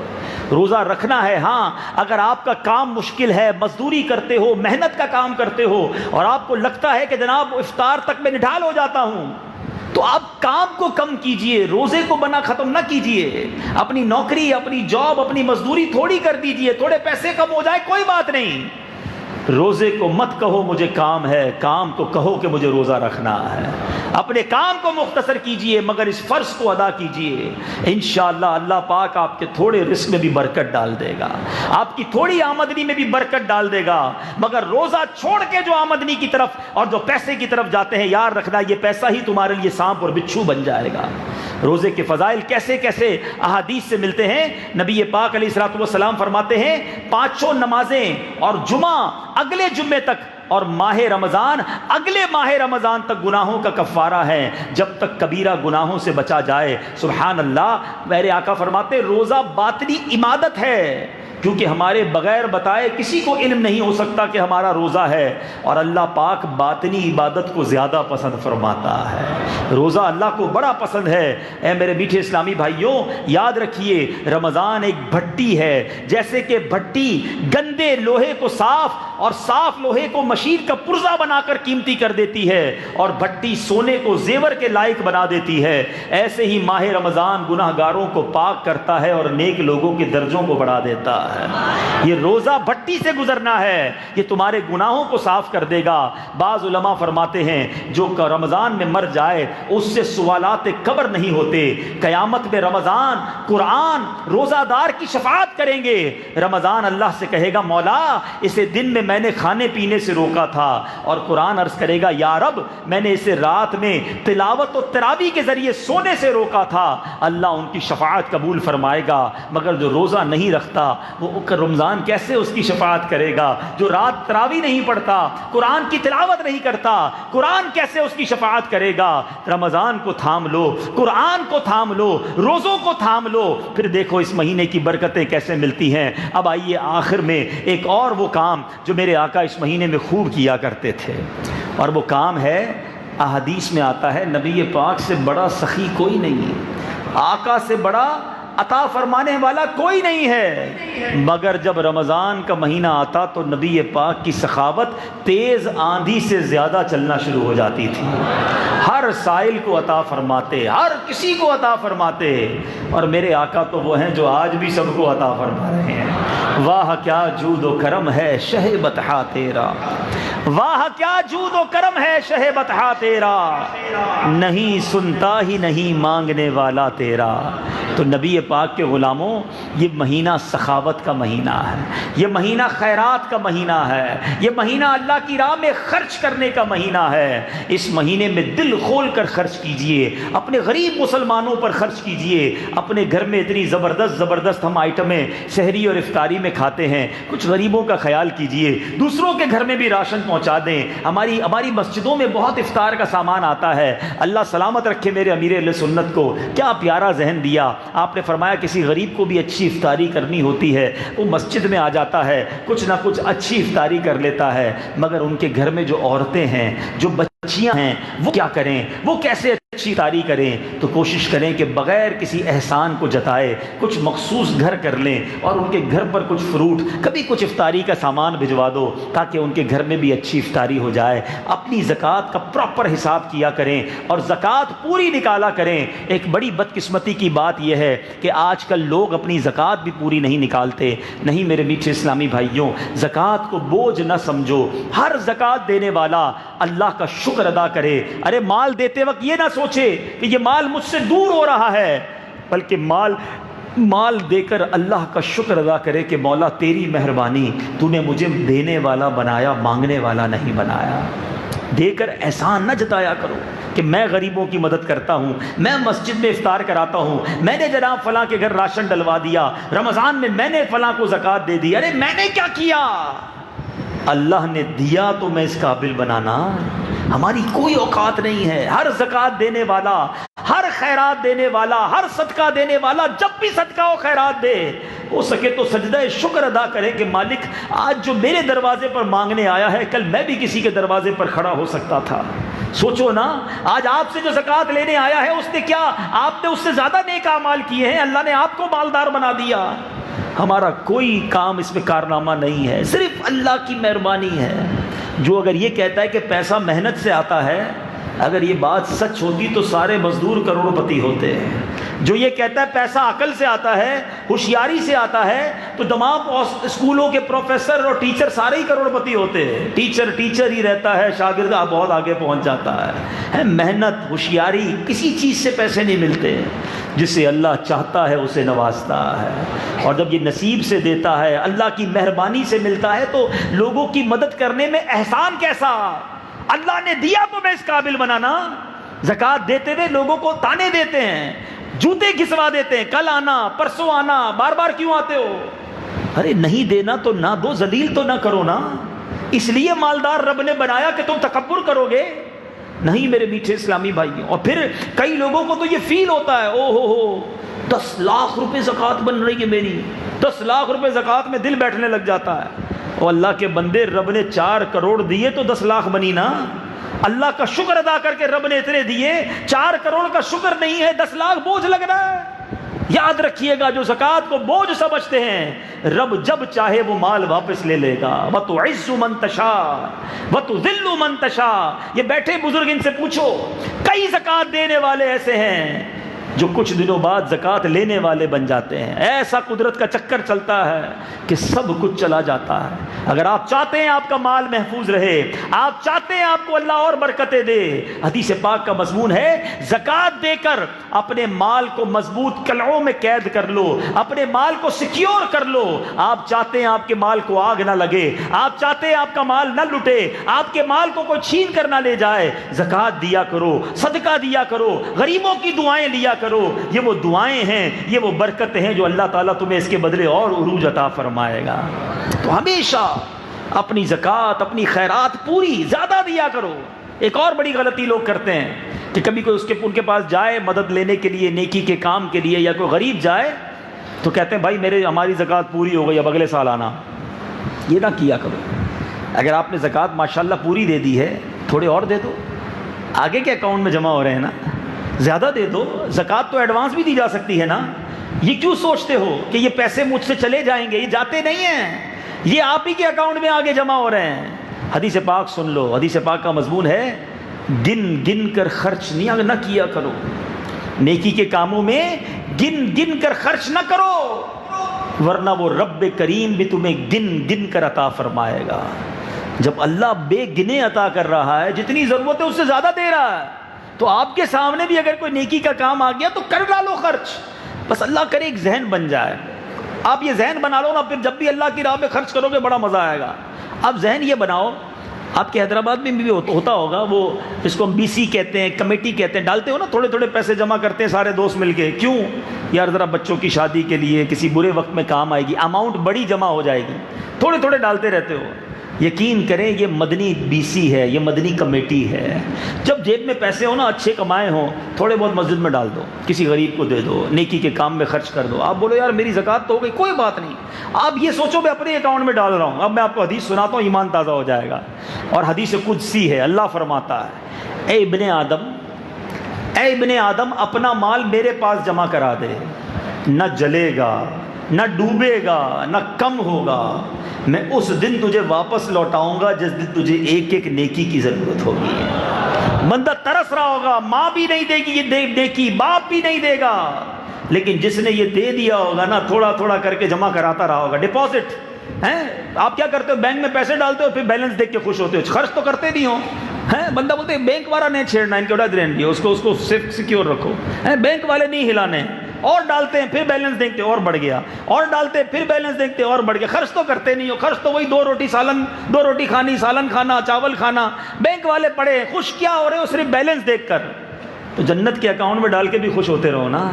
روزہ رکھنا ہے، ہاں اگر آپ کا کام مشکل ہے، مزدوری کرتے ہو، محنت کا کام کرتے ہو، اور آپ کو لگتا ہے کہ جناب افطار تک میں نڈھال ہو جاتا ہوں، تو آپ کام کو کم کیجئے، روزے کو بنا ختم نہ کیجئے. اپنی نوکری، اپنی جاب، اپنی مزدوری تھوڑی کر دیجئے، تھوڑے پیسے کم ہو جائے کوئی بات نہیں. روزے کو مت کہو مجھے کام ہے، کام کو کہو کہ مجھے روزہ رکھنا ہے. اپنے کام کو مختصر کیجئے مگر اس فرض کو ادا کیجئے. انشاءاللہ اللہ پاک آپ کے تھوڑے رزق میں بھی برکت ڈال دے گا، آپ کی تھوڑی آمدنی میں بھی برکت ڈال دے گا. مگر روزہ چھوڑ کے جو آمدنی کی طرف اور جو پیسے کی طرف جاتے ہیں، یاد رکھنا یہ پیسہ ہی تمہارے لیے سانپ اور بچھو بن جائے گا. روزے کے فضائل کیسے کیسے احادیث سے ملتے ہیں. نبی پاک علیہ الصلوۃ والسلام فرماتے ہیں 5 نمازیں اور جمعہ اگلے جمعے تک اور ماہ رمضان اگلے ماہ رمضان تک گناہوں کا کفارہ ہے، جب تک کبیرہ گناہوں سے بچا جائے. سبحان اللہ. میرے آقا فرماتے روزہ باطنی عبادت ہے، کیونکہ ہمارے بغیر بتائے کسی کو علم نہیں ہو سکتا کہ ہمارا روزہ ہے، اور اللہ پاک باطنی عبادت کو زیادہ پسند فرماتا ہے. روزہ اللہ کو بڑا پسند ہے. اے میرے میٹھے اسلامی بھائیوں، یاد رکھیے رمضان ایک بھٹی ہے. جیسے کہ بھٹی گندے لوہے کو صاف اور صاف لوہے کو مشیر کا پرزہ بنا کر قیمتی کر دیتی ہے، اور بھٹی سونے کو زیور کے لائق بنا دیتی ہے، ایسے ہی ماہ رمضان گناہ گاروں کو پاک کرتا ہے اور نیک لوگوں کے درجوں کو بڑھا دیتا ہے. یہ روزہ بھٹی سے گزرنا ہے، یہ تمہارے گناہوں کو صاف کر دے گا. بعض علماء فرماتے ہیں جو رمضان میں مر جائے اس سے سوالات قبر نہیں ہوتے. قیامت میں رمضان قرآن روزہ دار کی شفاعت کریں گے. رمضان اللہ سے کہے گا مولا اسے دن میں نے کھانے پینے سے روکا تھا، اور قرآن عرض کرے گا یا رب میں نے اسے رات میں تلاوت و تراویح کے ذریعے سونے سے روکا تھا. اللہ ان کی شفاعت قبول فرمائے گا. مگر جو روزہ نہیں رکھتا وہ رمضان کیسے اس کی شفاعت کرے گا؟ جو رات تراویح نہیں پڑھتا، قرآن کی تلاوت نہیں کرتا، قرآن کیسے اس کی شفاعت کرے گا؟ رمضان کو تھام لو، قرآن کو تھام لو، روزوں کو تھام لو، پھر دیکھو اس مہینے کی برکتیں کیسے ملتی ہیں. اب آئیے آخر میں ایک اور وہ کام جو میرے آقا اس مہینے میں خوب کیا کرتے تھے، اور وہ کام ہے احادیث میں آتا ہے نبی پاک سے بڑا سخی کوئی نہیں، آقا سے بڑا عطا فرمانے والا کوئی نہیں ہے. مگر جب رمضان کا مہینہ آتا تو نبی پاک کی سخاوت تیز آندھی سے زیادہ چلنا شروع ہو جاتی تھی. ہر سائل کو عطا فرماتے، ہر کسی کو عطا فرماتے. اور میرے آقا تو وہ ہیں جو آج بھی سب کو عطا فرما رہے ہیں. واہ کیا جود و کرم ہے شہ بطحا تیرا، واہ کیا جود و کرم ہے شہ بطحا تیرا، نہیں سنتا ہی نہیں مانگنے والا تیرا. تو نبی پاک کے غلاموں یہ مہینہ سخاوت کا مہینہ ہے، یہ مہینہ خیرات کا مہینہ ہے، یہ مہینہ اللہ کی راہ میں خرچ کرنے کا مہینہ ہے. اس مہینے میں دل کھول کر خرچ کیجئے، اپنے غریب مسلمانوں پر خرچ کیجئے. اپنے گھر میں اتنی زبردست ہم آئٹمیں سحری اور افطاری میں کھاتے ہیں، کچھ غریبوں کا خیال کیجئے، دوسروں کے گھر میں بھی راشن پہنچا دیں. ہماری مسجدوں میں بہت افطار کا سامان آتا ہے. اللہ سلامت رکھے میرے امیر اہل سنت کو، کیا پیارا ذہن دیا آپ نے. فرمایا کسی غریب کو بھی اچھی افطاری کرنی ہوتی ہے، وہ مسجد میں آ جاتا ہے، کچھ نہ کچھ اچھی افطاری کر لیتا ہے. مگر ان کے گھر میں جو عورتیں ہیں، جو بچیاں ہیں وہ کیا کریں، وہ کیسے اچھی افطاری کریں، تو کوشش کریں کہ بغیر کسی احسان کو جتائے کچھ مخصوص گھر کر لیں اور ان کے گھر پر کچھ فروٹ، کبھی کچھ افطاری کا سامان بھجوا دو تاکہ ان کے گھر میں بھی اچھی افطاری ہو جائے۔ اپنی زکوٰۃ کا پراپر حساب کیا کریں اور زکوٰۃ پوری نکالا کریں۔ ایک بڑی بدقسمتی کی بات یہ ہے کہ آج کل لوگ اپنی زکوٰۃ بھی پوری نہیں نکالتے۔ نہیں میرے میٹھے اسلامی بھائیوں، زکوٰۃ کو بوجھ نہ سمجھو۔ ہر زکوٰۃ دینے والا اللہ کا شکر ادا کرے۔ ارے مال دیتے وقت یہ نہ سوچے کہ یہ مال مجھ سے دور ہو رہا ہے، بلکہ مال دے کر اللہ کا شکر ادا کرے کہ مولا تیری مہربانی، تو نے مجھے دینے والا بنایا، مانگنے والا نہیں بنایا۔ دے کر احسان نہ جتایا کرو کہ میں غریبوں کی مدد کرتا ہوں، میں مسجد میں افطار کراتا ہوں، میں نے جناب فلاں کے گھر راشن ڈلوا دیا، رمضان میں میں نے فلاں کو زکوٰۃ دے دی۔ ارے میں نے کیا کیا؟ اللہ نے دیا تو میں اس قابل بنانا، ہماری کوئی اوقات نہیں ہے۔ ہر زکوٰۃ دینے والا، ہر خیرات دینے والا، ہر صدقہ دینے والا جب بھی صدقہ و خیرات دے، ہو سکے تو سجدہ شکر ادا کرے کہ مالک آج جو میرے دروازے پر مانگنے آیا ہے، کل میں بھی کسی کے دروازے پر کھڑا ہو سکتا تھا۔ سوچو نا، آج آپ سے جو زکوٰۃ لینے آیا ہے اس نے کیا، آپ نے اس سے زیادہ نیک اعمال کیے ہیں، اللہ نے آپ کو مالدار بنا دیا۔ ہمارا کوئی کام اس میں کارنامہ نہیں ہے، صرف اللہ کی مہربانی ہے۔ جو اگر یہ کہتا ہے کہ پیسہ محنت سے آتا ہے، اگر یہ بات سچ ہوتی تو سارے مزدور کروڑ پتی ہوتے ہیں۔ جو یہ کہتا ہے پیسہ عقل سے آتا ہے، ہوشیاری سے آتا ہے، تو تمام اسکولوں کے پروفیسر اور ٹیچر سارے ہی کروڑ پتی ہوتے ہیں۔ ٹیچر ہی رہتا ہے، شاگرد بہت آگے پہنچ جاتا ہے۔ محنت، ہوشیاری، کسی چیز سے پیسے نہیں ملتے۔ جسے اللہ چاہتا ہے اسے نوازتا ہے، اور جب یہ نصیب سے دیتا ہے، اللہ کی مہربانی سے ملتا ہے، تو لوگوں کی مدد کرنے میں احسان کیسا؟ اللہ نے دیا تو میں اس قابل بنانا۔ زکوٰۃ دیتے ہوئے لوگوں کو تانے دیتے ہیں، جوتے گھسوا دیتے ہیں، کل آنا، پرسوں آنا، بار بار کیوں آتے ہو؟ ارے نہیں دینا تو نہ دو، ذلیل تو نہ کرو نا۔ اس لیے مالدار رب نے بنایا کہ تم تکبر کرو گے؟ نہیں میرے میٹھے اسلامی بھائیوں۔ اور پھر کئی لوگوں کو تو یہ فیل ہوتا ہے، او ہو 10 لاکھ روپے زکوٰۃ بن رہی ہے میری، 10 لاکھ روپے زکوٰۃ میں دل بیٹھنے لگ جاتا ہے۔ اور اللہ کے بندے، رب نے 4 کروڑ دیے تو 10 لاکھ بنی نا۔ اللہ کا شکر ادا کر کے رب نے اتنے دیے، 4 کروڑ کا شکر نہیں ہے، 10 لاکھ بوجھ لگ رہا ہے۔ یاد رکھیے گا، جو زکوٰۃ کو بوجھ سمجھتے ہیں، رب جب چاہے وہ مال واپس لے لے گا۔ وَتُعِزُّ مَن تَشَاءُ وَتُذِلُّ مَن تَشَاءُ۔ یہ بیٹھے بزرگ، ان سے پوچھو، کئی زکوٰۃ دینے والے ایسے ہیں جو کچھ دنوں بعد زکوٰۃ لینے والے بن جاتے ہیں۔ ایسا قدرت کا چکر چلتا ہے کہ سب کچھ چلا جاتا ہے۔ اگر آپ چاہتے ہیں آپ کا مال محفوظ رہے، آپ چاہتے ہیں آپ کو اللہ اور برکتیں دے، حدیث پاک کا مضمون ہے زکوٰۃ دے کر اپنے مال کو مضبوط قلعوں میں قید کر لو، اپنے مال کو سیکیور کر لو۔ آپ چاہتے ہیں آپ کے مال کو آگ نہ لگے، آپ چاہتے ہیں آپ کا مال نہ لٹے، آپ کے مال کو کوئی چھین کر نہ لے جائے، زکوٰۃ دیا کرو، صدقہ دیا کرو، غریبوں کی دعائیں لیا کرو۔ یہ وہ دعائیں ہیں، یہ وہ برکتیں ہیں جو اللہ تعالیٰ تمہیں اس کے بدلے اور عروج عطا فرمائے گا۔ تو ہمیشہ اپنی زکوٰۃ، اپنی خیرات پوری زیادہ دیا کرو۔ ایک اور بڑی غلطی لوگ کرتے ہیں کہ کبھی کوئی ان کے پاس جائے مدد لینے کے لیے، نیکی کے کام کے لیے، یا کوئی غریب جائے تو کہتے ہیں بھائی ہماری زکوٰۃ پوری ہو گئی، اب اگلے سال آنا۔ یہ نہ کیا کرو۔ اگر آپ نے زکوٰۃ ماشاءاللہ پوری دے دی ہے، تھوڑے اور دے دو، آگے کے اکاؤنٹ میں جمع ہو رہے ہیں نا، زیادہ دے دو۔ زکوٰۃ تو ایڈوانس بھی دی جا سکتی ہے نا۔ یہ کیوں سوچتے ہو کہ یہ پیسے مجھ سے چلے جائیں گے؟ یہ جاتے نہیں ہیں، یہ آپ ہی کے اکاؤنٹ میں آگے جمع ہو رہے ہیں۔ حدیث پاک سن لو، حدیث پاک کا مضمون ہے گن گن کر خرچ نہ کیا کرو۔ نیکی کے کاموں میں گن گن کر خرچ نہ کرو، ورنہ وہ رب کریم بھی تمہیں گن گن کر عطا فرمائے گا۔ جب اللہ بے گنے عطا کر رہا ہے، جتنی ضرورت ہے اس سے زیادہ دے رہا ہے، تو آپ کے سامنے بھی اگر کوئی نیکی کا کام آ گیا تو کر ڈالو خرچ۔ بس اللہ کرے ایک ذہن بن جائے، آپ یہ ذہن بنا لو نا، پھر جب بھی اللہ کی راہ میں خرچ کرو گے بڑا مزہ آئے گا۔ آپ ذہن یہ بناؤ، آپ کے حیدرآباد میں بھی ہوتا ہوگا، وہ اس کو ہم بی سی کہتے ہیں، کمیٹی کہتے ہیں، ڈالتے ہو نا، تھوڑے تھوڑے پیسے جمع کرتے ہیں سارے دوست مل کے۔ کیوں؟ یار ذرا بچوں کی شادی کے لیے، کسی برے وقت میں کام آئے گی، اماؤنٹ بڑی جمع ہو جائے گی، تھوڑے تھوڑے ڈالتے رہتے ہو۔ یقین کریں یہ مدنی بی سی ہے، یہ مدنی کمیٹی ہے۔ جب جیب میں پیسے ہو نا، اچھے کمائے ہوں، تھوڑے بہت مسجد میں ڈال دو، کسی غریب کو دے دو، نیکی کے کام میں خرچ کر دو۔ آپ بولو یار میری زکوٰۃ تو ہو گئی، کوئی بات نہیں، آپ یہ سوچو میں اپنے اکاؤنٹ میں ڈال رہا ہوں۔ اب میں آپ کو حدیث سناتا ہوں، ایمان تازہ ہو جائے گا۔ اور حدیث قدسی ہے، اللہ فرماتا ہے اے ابن آدم اپنا مال میرے پاس جمع کرا دے، نہ جلے گا، نہ ڈوبے گا، نہ کم ہوگا، میں اس دن تجھے واپس لوٹاؤں گا جس دن تجھے ایک ایک نیکی کی ضرورت ہوگی۔ بندہ ترس رہا ہوگا، ماں بھی نہیں دے گی یہ نیکی، باپ بھی نہیں دے گا، لیکن جس نے یہ دے دیا ہوگا نا، تھوڑا تھوڑا کر کے جمع کراتا رہا ہوگا۔ ڈپازٹ ہیں، آپ کیا کرتے ہو؟ بینک میں پیسے ڈالتے ہو، پھر بیلنس دیکھ کے خوش ہوتے ہو، خرچ تو کرتے نہیں ہو۔ ہیں بندہ بولتے بینک والا نہیں چھیڑنا، ان کے اڑا دیں، اس کو سیکیور رکھو، ہیں بینک والے نہیں ہلانے، اور ڈالتے ہیں پھر بیلنس دیکھتے اور بڑھ گیا، اور ڈالتے ہیں پھر بیلنس دیکھتے اور بڑھ گیا۔ خرچ تو کرتے نہیں ہو، خرچ تو وہی دو روٹی کھانی، سالن کھانا، چاول کھانا۔ بینک والے پڑے خوش کیا ہو رہے ہو؟ صرف بیلنس دیکھ کر۔ تو جنت کے اکاؤنٹ میں ڈال کے بھی خوش ہوتے رہو نا،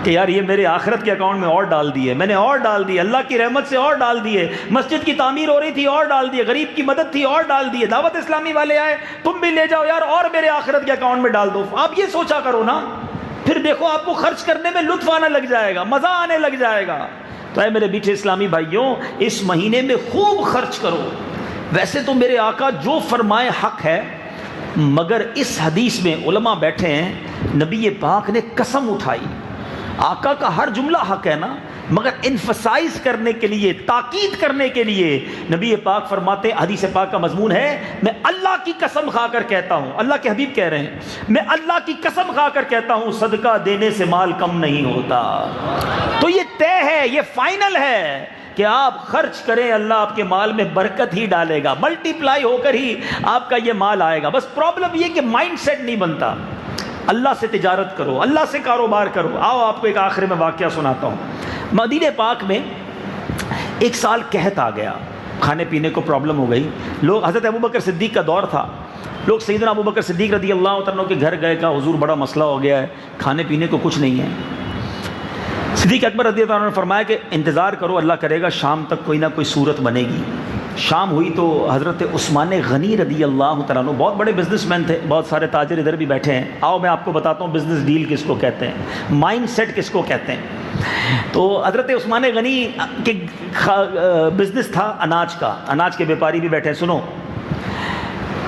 کہ یار یہ میرے آخرت کے اکاؤنٹ میں اور ڈال دیے، میں نے اور ڈال دیے، اللہ کی رحمت سے اور ڈال دیے، مسجد کی تعمیر ہو رہی تھی اور ڈال دیے، غریب کی مدد تھی اور ڈال دیے، دعوت اسلامی والے آئے تم بھی لے جاؤ یار اور میرے آخرت کے اکاؤنٹ میں ڈال دو۔ آپ یہ سوچا کرو نا، پھر دیکھو آپ کو خرچ کرنے میں لطف آنے لگ جائے گا، مزہ آنے لگ جائے گا۔ تو اے میرے میٹھے اسلامی بھائیوں، اس مہینے میں خوب خرچ کرو۔ ویسے تو میرے آقا جو فرمائے حق ہے، مگر اس حدیث میں علماء بیٹھے ہیں، نبی پاک نے قسم اٹھائی۔ آقا کا ہر جملہ حق ہے نا، مگر انفسائز کرنے کے لیے، تاکید کرنے کے لیے نبی پاک فرماتے ہیں، حدیث پاک کا مضمون ہے، میں اللہ کی قسم کھا کر کہتا ہوں، اللہ کے حبیب کہہ رہے ہیں، میں اللہ کی قسم کھا کر کہتا ہوں صدقہ دینے سے مال کم نہیں ہوتا۔ تو یہ طے ہے، یہ فائنل ہے کہ آپ خرچ کریں، اللہ آپ کے مال میں برکت ہی ڈالے گا، ملٹی پلائی ہو کر ہی آپ کا یہ مال آئے گا۔ بس پرابلم یہ کہ مائنڈ سیٹ نہیں بنتا۔ اللہ سے تجارت کرو، اللہ سے کاروبار کرو۔ آؤ آپ کو ایک آخر میں واقعہ سناتا ہوں۔ مدینہ پاک میں ایک سال قحط آ گیا، کھانے پینے کو پرابلم ہو گئی۔ لوگ، حضرت ابوبکر صدیق کا دور تھا، لوگ سیدنا ابوبکر صدیق رضی اللہ عنہ کے گھر گئے، کہا حضور بڑا مسئلہ ہو گیا ہے، کھانے پینے کو کچھ نہیں ہے۔ صدیق اکبر رضی اللہ عنہ نے فرمایا کہ انتظار کرو، اللہ کرے گا شام تک کوئی نہ کوئی صورت بنے گی۔ شام ہوئی تو حضرت عثمان غنی رضی اللہ تعالیٰ عنہ بہت بڑے بزنس مین تھے، بہت سارے تاجر ادھر بھی بیٹھے ہیں، آؤ میں آپ کو بتاتا ہوں بزنس ڈیل کس کو کہتے ہیں، مائنڈ سیٹ کس کو کہتے ہیں۔ تو حضرت عثمان غنی کے بزنس تھا اناج کا، اناج کے بیپاری بھی بیٹھے ہیں، سنو۔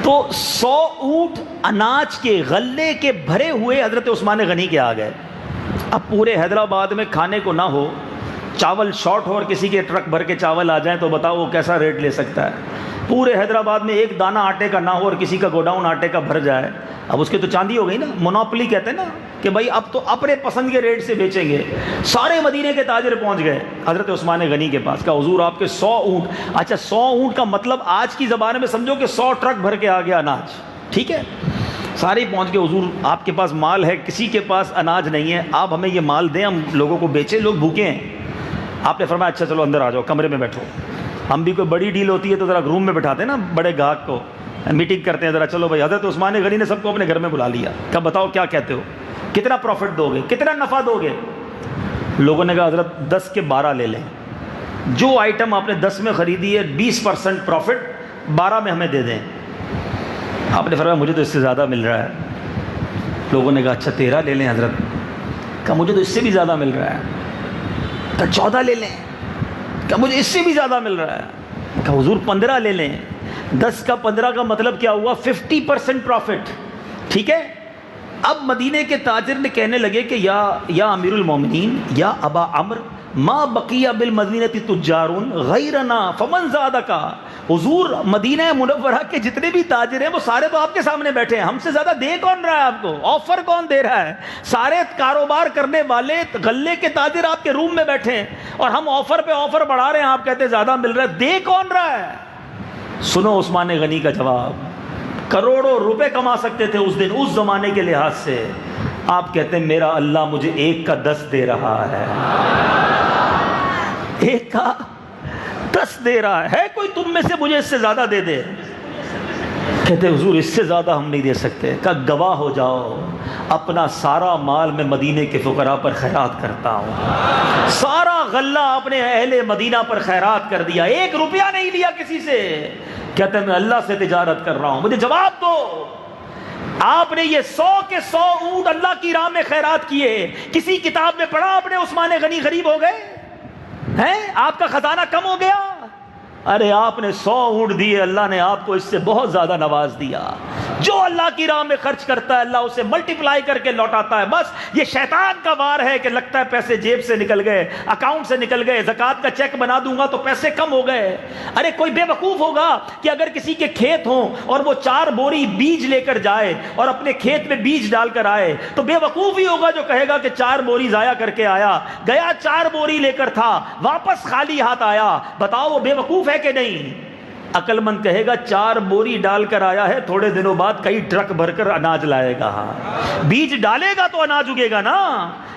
تو 100 اونٹ اناج کے غلے کے بھرے ہوئے حضرت عثمان غنی کے آ گئے۔ اب پورے حیدرآباد میں کھانے کو نہ ہو، چاول شارٹ ہو اور کسی کے ٹرک بھر کے چاول آ جائیں تو بتاؤ وہ کیسا ریٹ لے سکتا ہے۔ پورے حیدرآباد میں ایک دانہ آٹے کا نہ ہو اور کسی کا گوڈاؤن آٹے کا بھر جائے، اب اس کی تو چاندی ہو گئی نا، مونوپلی کہتے ہیں نا، کہ بھائی اب تو اپنے پسند کے ریٹ سے بیچیں گے۔ سارے مدینے کے تاجر پہنچ گئے حضرت عثمان غنی کے پاس، کہا حضور آپ کے 100 اونٹ، اچھا 100 اونٹ کا مطلب آج کی زبان میں سمجھو کہ 100 ٹرک بھر کے آ گیا اناج، ٹھیک ہے۔ سارے ہی پہنچ گئے، حضور آپ کے پاس مال ہے، کسی کے پاس اناج نہیں ہے، آپ ہمیں یہ مال دیں، ہم لوگوں کو بیچیں، لوگ بھوکے ہیں۔ آپ نے فرمایا اچھا چلو اندر آ جاؤ، کمرے میں بیٹھو۔ ہم بھی کوئی بڑی ڈیل ہوتی ہے تو ذرا روم میں بٹھاتے ہیں نا بڑے گاہک کو، میٹنگ کرتے ہیں، ذرا چلو بھائی۔ حضرت عثمان غنی نے سب کو اپنے گھر میں بلا لیا، کہا بتاؤ کیا کہتے ہو، کتنا پروفٹ دو گے، کتنا نفع دو گے؟ لوگوں نے کہا حضرت 10 کے 12 لے لیں، جو آئٹم آپ نے 10 میں خریدی ہے 20% پروفٹ 12 میں ہمیں دے دیں۔ آپ نے فرمایا مجھے تو اس سے زیادہ مل رہا ہے۔ لوگوں نے کہا اچھا 13 لے لیں حضرت، کہا مجھے تو اس سے بھی زیادہ مل رہا ہے۔ کہا 14 لے لیں، کہا مجھے اس سے بھی زیادہ مل رہا ہے۔ کہا حضور 15 لے لیں۔ 10 کا 15 کا مطلب کیا ہوا؟ 50% پروفٹ، ٹھیک ہے۔ اب مدینے کے تاجر نے کہنے لگے کہ یا امیر المومنین، یا ابا عمرو، ما بقیہ بالمدینۃ تجار غیرنا فمن زادکا، حضور مدینہ منورہ کے جتنے بھی تاجر ہیں وہ سارے تو آپ کے سامنے بیٹھے ہیں، ہم سے زیادہ دے کون رہا ہے آپ کو، آفر کون دے رہا ہے؟ سارے کاروبار کرنے والے غلے کے تاجر آپ کے روم میں بیٹھے ہیں اور ہم آفر پہ آفر بڑھا رہے ہیں، آپ کہتے ہیں زیادہ مل رہا ہے، دے کون رہا ہے؟ سنو عثمان غنی کا جواب۔ کروڑوں روپے کما سکتے تھے اس دن اس زمانے کے لحاظ سے، آپ کہتے ہیں میرا اللہ مجھے 1 کا 10 دے رہا ہے، 1 کا 10 دے رہا ہے، کوئی تم میں سے مجھے اس سے زیادہ دے دے؟ کہتے حضور اس سے زیادہ ہم نہیں دے سکتے۔ کہا گواہ ہو جاؤ، اپنا سارا مال میں مدینے کے فقراء پر خیرات کرتا ہوں، سارا غلہ اپنے اہل مدینہ پر خیرات کر دیا، 1 روپیہ نہیں لیا کسی سے۔ کہتے ہیں میں اللہ سے تجارت کر رہا ہوں، مجھے جواب دو، آپ نے یہ 100 کے 100 اونٹ اللہ کی راہ میں خیرات کیے، کسی کتاب میں پڑھا آپ نے عثمان غنی غریب ہو گئے ہیں؟ آپ کا خزانہ کم ہو گیا؟ ارے آپ نے 100 اونٹ دیے، اللہ نے آپ کو اس سے بہت زیادہ نواز دیا۔ جو اللہ کی راہ میں خرچ کرتا ہے اللہ اسے ملٹیپلائی کر کے لوٹاتا ہے. بس یہ شیطان کا وار ہے کہ لگتا ہے پیسے جیب سے نکل گئے, اکاؤنٹ سے نکل گئے, زکوٰۃ کا چیک بنا دوں گا تو پیسے کم ہو گئے. ارے کوئی بے وقوف ہوگا کہ اگر کسی کے کھیت ہوں اور وہ 4 بوری بیج لے کر جائے اور اپنے کھیت میں بیج ڈال کر آئے, تو بے وقوف ہی ہوگا جو کہے گا کہ 4 بوری ضائع کر کے آیا, گیا 4 بوری لے کر تھا, واپس خالی ہاتھ آیا. بتاؤ وہ بے وقوف ہے کہ نہیں؟ عقل مند کہے گا 4 بوری ڈال کر آیا ہے, تھوڑے دنوں بعد کئی ٹرک بھر کر اناج لائے گا. بیج ڈالے گا تو اناج اگے گا نا.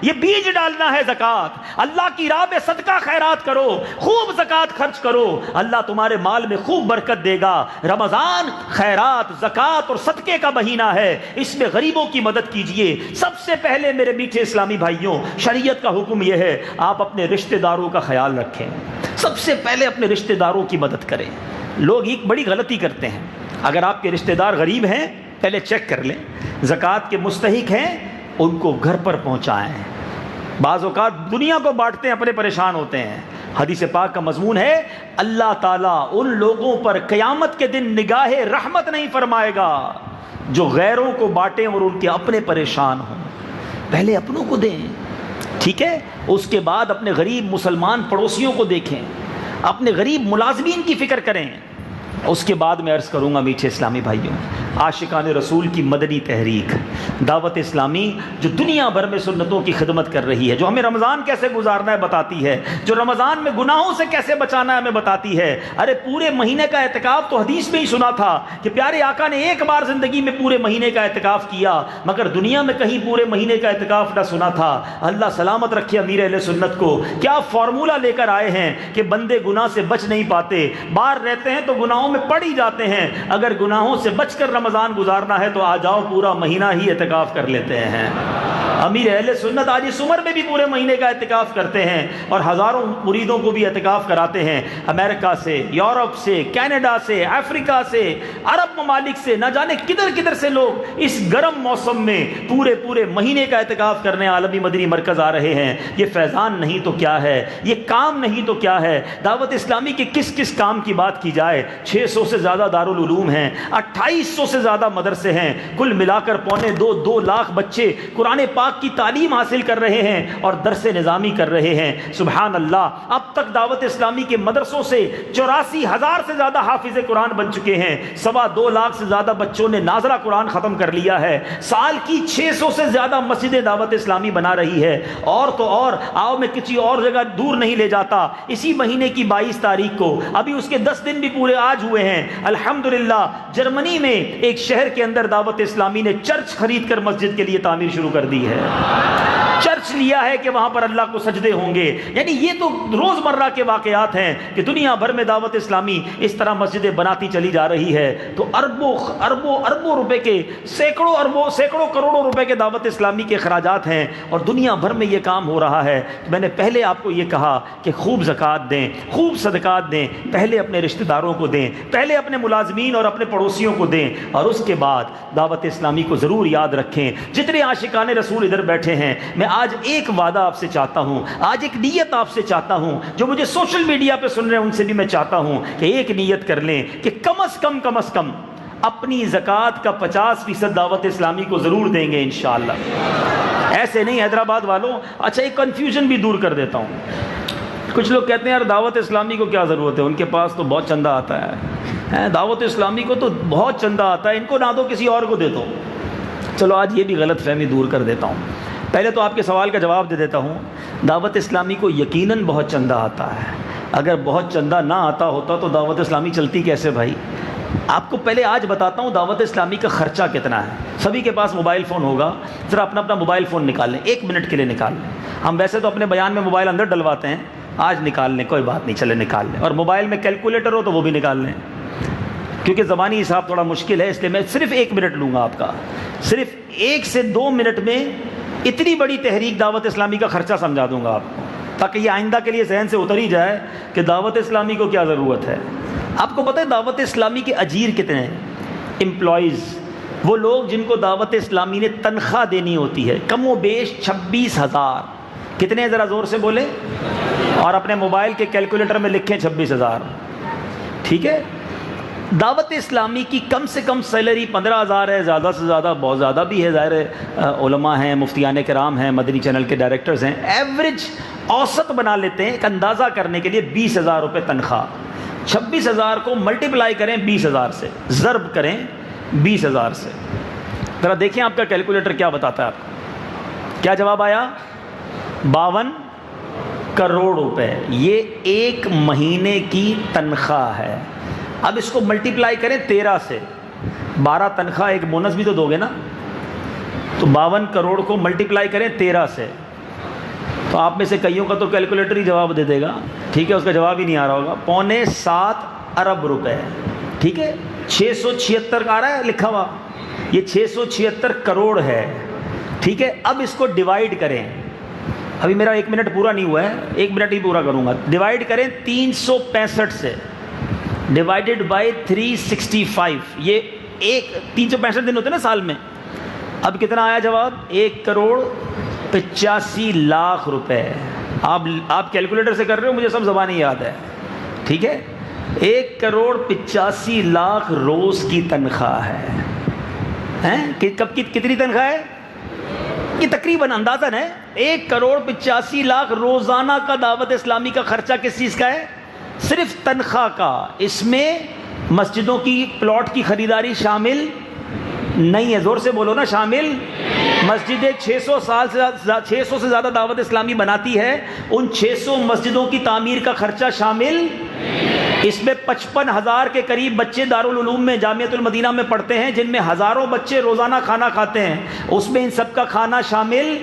یہ بیج ڈالنا ہے زکوٰۃ. اللہ کی راہ میں صدقہ خیرات کرو, خوب زکوٰۃ خرچ کرو, اللہ تمہارے مال میں خوب برکت دے گا. رمضان خیرات, زکوٰۃ اور صدقے کا مہینہ ہے, اس میں غریبوں کی مدد کیجئے. سب سے پہلے میرے میٹھے اسلامی بھائیوں, شریعت کا حکم یہ ہے آپ اپنے رشتہ داروں کا خیال رکھیں. سب سے پہلے اپنے رشتہ داروں کی مدد کریں. لوگ ایک بڑی غلطی کرتے ہیں, اگر آپ کے رشتہ دار غریب ہیں پہلے چیک کر لیں, زکوٰۃ کے مستحق ہیں ان کو گھر پر پہنچائیں. بعض اوقات دنیا کو بانٹتے ہیں, اپنے پریشان ہوتے ہیں. حدیث پاک کا مضمون ہے اللہ تعالیٰ ان لوگوں پر قیامت کے دن نگاہ رحمت نہیں فرمائے گا جو غیروں کو بانٹیں اور ان کے اپنے پریشان ہوں. پہلے اپنوں کو دیں, ٹھیک ہے, اس کے بعد اپنے غریب مسلمان پڑوسیوں کو دیکھیں, اپنے غریب ملازمین کی فکر کریں. اس کے بعد میں عرض کروں گا میٹھے اسلامی بھائیوں, عاشقان رسول کی مدنی تحریک دعوت اسلامی جو دنیا بھر میں سنتوں کی خدمت کر رہی ہے, جو ہمیں رمضان کیسے گزارنا ہے بتاتی ہے, جو رمضان میں گناہوں سے کیسے بچانا ہے ہمیں بتاتی ہے. ارے پورے مہینے کا اعتکاف تو حدیث میں ہی سنا تھا کہ پیارے آقا نے ایک بار زندگی میں پورے مہینے کا اعتکاف کیا, مگر دنیا میں کہیں پورے مہینے کا اعتکاف نہ سنا تھا. اللہ سلامت رکھے امیر اہل سنت کو, کیا فارمولہ لے کر آئے ہیں کہ بندے گناہ سے بچ نہیں پاتے, باہر رہتے ہیں تو گناہوں میں پڑ ہی جاتے ہیں. اگر گناہوں سے بچ کر رمضان گزارنا ہے تو آ جاؤ, پورا مہینہ ہی اعتکاف کر لیتے ہیں. امیر اہل سنت آج اس عمر میں بھی پورے مہینے کا اعتکاف کرتے ہیں اور ہزاروں مریدوں کو بھی اعتکاف کراتے ہیں. امریکہ سے, یورپ سے, کینیڈا سے, افریقہ سے, عرب ممالک سے, نہ جانے کدھر کدھر سے لوگ اس گرم موسم میں پورے مہینے کا اعتکاف کرنے عالمی مدنی مرکز آ رہے ہیں. یہ فیضان نہیں تو کیا ہے, یہ کام نہیں تو کیا ہے. دعوت اسلامی کے کس کس کام کی بات کی جائے, 600 سے زیادہ دارالعلوم ہیں, 2800 سے زیادہ مدرسے ہیں, کل ملا کر 2 لاکھ بچے قرآن پاک کی تعلیم حاصل کر رہے ہیں اور درس نظامی کر رہے ہیں. سبحان اللہ, اب تک دعوت اسلامی کے مدرسوں سے 84,000 سے زیادہ حافظ قرآن بن چکے ہیں. 2.25 لاکھ سے زیادہ بچوں نے ناظرہ قرآن ختم کر لیا ہے. سال کی 600 سے زیادہ مسجدیں دعوت اسلامی بنا رہی ہے. اور تو اور آؤ میں کسی اور جگہ دور نہیں لے جاتا, اسی مہینے کی 22 تاریخ کو, ابھی اس کے 10 دن بھی پورے آج ہوئے ہیں, الحمدللہ جرمنی میں ایک شہر کے اندر دعوت اسلامی نے چرچ خرید کر مسجد کے لیے تعمیر شروع کر دی ہے. چرچ لیا ہے کہ وہاں پر اللہ کو سجدے ہوں گے. یعنی یہ تو روزمرہ کے واقعات ہیں کہ دنیا بھر میں دعوت اسلامی اس طرح مسجدیں بناتی چلی جا رہی ہے. تو اربوں روپے کے, سینکڑوں کروڑوں روپے کے دعوت اسلامی کے اخراجات ہیں اور دنیا بھر میں یہ کام ہو رہا ہے. میں نے پہلے آپ کو یہ کہا کہ خوب زکوٰۃ دیں, خوب صدقات دیں, پہلے اپنے رشتہ داروں کو دیں, پہلے اپنے ملازمین اور اپنے پڑوسیوں کو دیں, اور اس کے بعد دعوت اسلامی کو ضرور یاد رکھیں. جتنے عاشقان رسول ادھر بیٹھے ہیں, میں آج ایک وعدہ آپ سے چاہتا ہوں, آج ایک نیت آپ سے چاہتا ہوں, جو مجھے سوشل میڈیا پہ سن رہے ہیں ان سے بھی میں چاہتا ہوں کہ ایک نیت کر لیں کہ کم از کم اپنی زکوٰۃ کا 50% دعوت اسلامی کو ضرور دیں گے انشاءاللہ. ایسے نہیں حیدرآباد والوں. اچھا ایک کنفیوژن بھی دور کر دیتا ہوں. کچھ لوگ کہتے ہیں یار دعوت اسلامی کو کیا ضرورت ہے, ان کے پاس تو بہت چندہ آتا ہے, دعوت اسلامی کو تو بہت چندہ آتا ہے, ان کو نہ دو کسی اور کو دے دو. چلو آج یہ بھی غلط فہمی دور کر دیتا ہوں. پہلے تو آپ کے سوال کا جواب دے دیتا ہوں. دعوت اسلامی کو یقیناً بہت چندہ آتا ہے. اگر بہت چندہ نہ آتا ہوتا تو دعوت اسلامی چلتی کیسے بھائی؟ آپ کو پہلے آج بتاتا ہوں دعوت اسلامی کا خرچہ کتنا ہے. سبھی کے پاس موبائل فون ہوگا, ذرا اپنا موبائل فون نکال لیں, 1 منٹ کے لیے نکال لیں. ہم ویسے تو اپنے بیان میں موبائل اندر ڈلواتے ہیں, آج نکال لیں, کوئی بات نہیں, چلے نکال لیں. اور موبائل میں کیلکولیٹر ہو تو وہ بھی نکال لیں, کیونکہ زبانی حساب تھوڑا مشکل ہے, اس لیے میں صرف 1 منٹ لوں گا آپ کا. صرف 1 سے 2 منٹ میں اتنی بڑی تحریک دعوت اسلامی کا خرچہ سمجھا دوں گا آپ کو, تاکہ یہ آئندہ کے لیے ذہن سے اتر ہی جائے کہ دعوت اسلامی کو کیا ضرورت ہے. آپ کو پتہ ہے دعوت اسلامی کے اجیر کتنے ہیں؟ امپلائیز, وہ لوگ جن کو دعوت اسلامی نے تنخواہ دینی ہوتی ہے, کم و بیش 26,000. کتنے ہیں ذرا زور سے بولے, اور اپنے موبائل کے کیلکولیٹر میں لکھیں 26,000. ٹھیک ہے, دعوت اسلامی کی کم سے کم سیلری 15,000 ہے، زیادہ سے زیادہ بہت زیادہ بھی ہے، ظاہر ہے علماء ہیں، مفتیان کرام ہیں، مدنی چینل کے ڈائریکٹرز ہیں، ایوریج اوسط بنا لیتے ہیں ایک اندازہ کرنے کے لیے 20,000 روپے تنخواہ۔ 26,000 کو ملٹیپلائی کریں 20,000 سے، ضرب کریں 20,000 سے، ذرا دیکھیں آپ کا کیلکولیٹر کیا بتاتا ہے آپ کو، کیا جواب آیا؟ 52 کروڑ روپے، یہ ایک مہینے کی تنخواہ ہے۔ اب اس کو ملٹیپلائی کریں 13 سے، 12 تنخواہ ایک بونس بھی تو دو گے نا، تو 52 کروڑ کو ملٹیپلائی کریں 13 سے، تو آپ میں سے کئیوں کا تو کیلکولیٹر ہی جواب دے دے گا، ٹھیک ہے، اس کا جواب ہی نہیں آ رہا ہوگا، 6.25 ارب روپے، ٹھیک ہے، 676 آ رہا ہے لکھا ہوا، یہ 676 کروڑ ہے، ٹھیک ہے۔ اب اس کو ڈیوائیڈ کریں، ابھی میرا 1 منٹ پورا نہیں ہوا ہے، 1 منٹ ہی پورا کروں گا، ڈیوائیڈ کریں 365 سے، ڈیوائیڈڈ بائی 365، یہ 365 دن ہوتے ہیں نا سال میں۔ اب کتنا آیا جواب؟ 1,85,00,000 روپے۔ آپ کیلکولیٹر سے کر رہے ہو، مجھے سب زبانیں یاد ہے، ٹھیک ہے، 1,85,00,000 روز کی تنخواہ ہے۔ کتنی تنخواہ ہے؟ یہ تقریباً اندازاً ہے 1,85,00,000 روزانہ کا دعوت اسلامی کا خرچہ کس چیز کا ہے؟ صرف تنخواہ کا۔ اس میں مسجدوں کی پلاٹ کی خریداری شامل نہیں ہے، زور سے بولو نا، شامل۔ مسجدیں 600 سے زیادہ دعوت اسلامی بناتی ہے، ان 600 مسجدوں کی تعمیر کا خرچہ شامل، اس میں 55,000 کے قریب بچے دارالعلوم میں جامعۃ المدینہ میں پڑھتے ہیں، جن میں ہزاروں بچے روزانہ کھانا کھاتے ہیں، اس میں ان سب کا کھانا شامل۔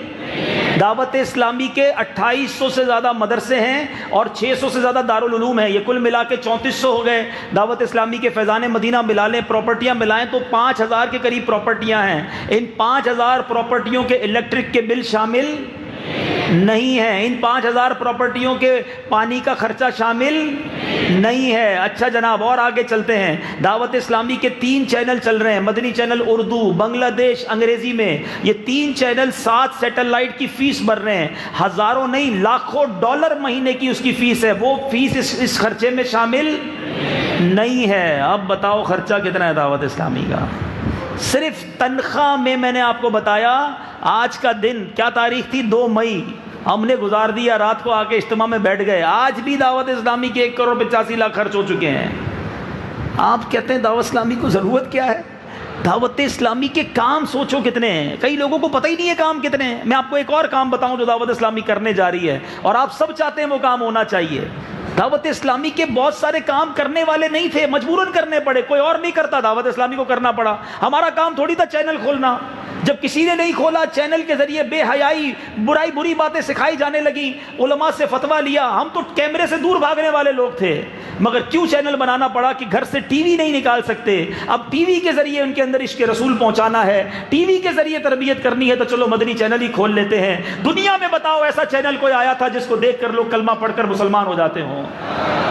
دعوت اسلامی کے 2800 سے زیادہ مدرسے ہیں اور 600 سے زیادہ دارالعلوم ہیں، یہ کل ملا کے 3400 ہو گئے۔ دعوت اسلامی کے فیضان مدینہ ملا لیں، پراپرٹیاں ملائیں تو 5,000 کے قریب پراپرٹیاں ہیں، ان 5,000 پراپرٹیوں کے الیکٹرک کے بل شامل نہیں ہے، ان 5,000 پراپرٹیوں کے پانی کا خرچہ شامل نہیں ہے۔ اچھا جناب، اور آگے چلتے ہیں، دعوت اسلامی کے 3 چینل چل رہے ہیں، مدنی چینل اردو، بنگلہ دیش، انگریزی میں، یہ 3 چینل 7 سیٹلائٹ کی فیس بھر رہے ہیں، ہزاروں نہیں لاکھوں ڈالر مہینے کی اس کی فیس ہے، وہ فیس اس خرچے میں شامل نہیں ہے۔ اب بتاؤ خرچہ کتنا ہے دعوت اسلامی کا؟ صرف تنخواہ میں نے آپ کو بتایا، آج کا دن کیا تاریخ تھی؟ 2 مئی، ہم نے گزار دیا، رات کو آ کے اجتماع میں بیٹھ گئے، آج بھی دعوت اسلامی کے 1,85,00,000 خرچ ہو چکے ہیں۔ آپ کہتے ہیں دعوت اسلامی کو ضرورت کیا ہے؟ دعوت اسلامی کے کام سوچو کتنے ہیں، کئی لوگوں کو پتہ ہی نہیں ہے کام کتنے ہیں۔ میں آپ کو ایک اور کام بتاؤں جو دعوت اسلامی کرنے جا رہی ہے، اور آپ سب چاہتے ہیں وہ کام ہونا چاہیے۔ دعوت اسلامی کے بہت سارے کام کرنے والے نہیں تھے، مجبوراً کرنے پڑے، کوئی اور نہیں کرتا، دعوت اسلامی کو کرنا پڑا۔ ہمارا کام تھوڑی تھا چینل کھولنا، جب کسی نے نہیں کھولا، چینل کے ذریعے بے حیائی، بری باتیں سکھائی جانے لگی، علماء سے فتویٰ لیا، ہم تو کیمرے سے دور بھاگنے والے لوگ تھے، مگر کیوں چینل بنانا پڑا کہ گھر سے ٹی وی نہیں نکال سکتے، اب ٹی وی کے ذریعے ان کے اندر عشق رسول پہنچانا ہے، ٹی وی کے ذریعے تربیت کرنی ہے، تو چلو مدنی چینل ہی کھول لیتے ہیں۔ دنیا میں بتاؤ ایسا چینل کوئی آیا تھا جس کو دیکھ کر لوگ کلمہ پڑھ کر مسلمان ہو جاتے ہوں؟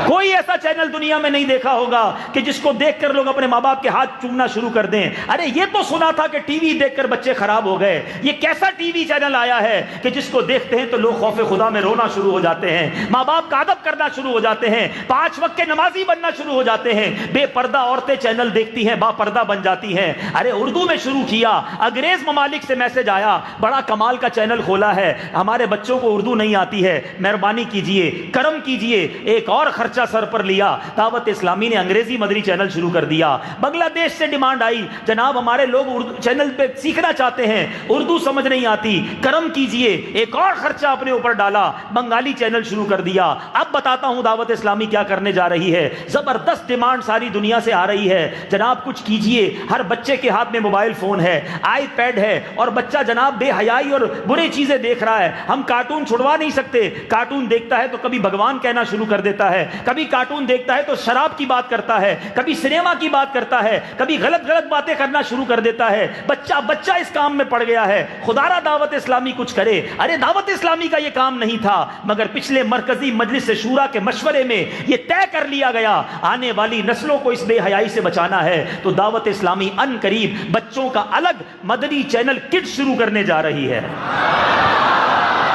کوئی ایسا چینل دنیا میں نہیں دیکھا ہوگا کہ جس کو دیکھ کر لوگ اپنے ماں باپ کے ہاتھ چومنا شروع کر دیں۔ ارے یہ تو سنا تھا کہ ٹی وی دیکھ کر بچے خراب ہو گئے، یہ کیسا ٹی وی چینل آیا ہے کہ جس کو دیکھتے ہیں تو لوگ خوف خدا میں رونا شروع ہو جاتے ہیں، ماں باپ کا ادب کرنا شروع ہو جاتے ہیں، 5 وقت کے نمازی بننا شروع ہو جاتے ہیں، بے پردہ عورتیں چینل دیکھتی ہیں، با پردہ بن جاتی ہیں۔ ارے اردو میں شروع کیا، انگریز ممالک سے میسج آیا، بڑا کمال کا چینل کھولا ہے، ہمارے بچوں کو اردو نہیں آتی ہے، مہربانی کیجئے، کرم کیجئے۔ ایک اور خرچہ سر پر لیا، دعوت اسلامی نے انگریزی مدنی چینل شروع کر دیا۔ بنگلہ دیش سے ڈیمانڈ آئی، جناب ہمارے لوگ اردو چینل پہ سیکھنا چاہتے ہیں، اردو سمجھ نہیں آتی، کرم کیجئے۔ ایک اور خرچہ اپنے اوپر ڈالا، بنگالی چینل شروع کر دیا۔ اب بتاتا ہوں دعوت اسلامی کیا کرنے جا رہی ہے، زبردست ڈیمانڈ ساری دنیا سے آ رہی ہے، جناب کچھ کیجئے۔ ہر بچے کے ہاتھ میں موبائل فون ہے، آئی پیڈ ہے، اور بچہ جناب بے حیائی اور بری چیزیں دیکھ رہا ہے۔ ہم کارٹون چھڑوا نہیں سکتے، کارٹون دیکھتا ہے تو کبھی بھگوان کہنا شروع کر دیتا ہے، کبھی کارٹون دیکھتا ہے تو شراب کی بات کرتا ہے، کبھی سنیما کی بات کرتا ہے، کبھی غلط باتیں کرنا شروع کر دیتا ہے۔ بچہ اس کام میں پڑ گیا ہے، خدارا دعوت اسلامی کچھ کرے۔ ارے دعوت اسلامی کا یہ کام نہیں تھا، مگر پچھلے مرکزی مجلس شورا کے مشورے میں یہ طے کر لیا گیا، آنے والی نسلوں کو اس بے حیائی سے بچانا ہے، تو دعوت اسلامی ان قریب بچوں کا الگ مدنی چینل کڈ شروع کرنے جا رہی ہے۔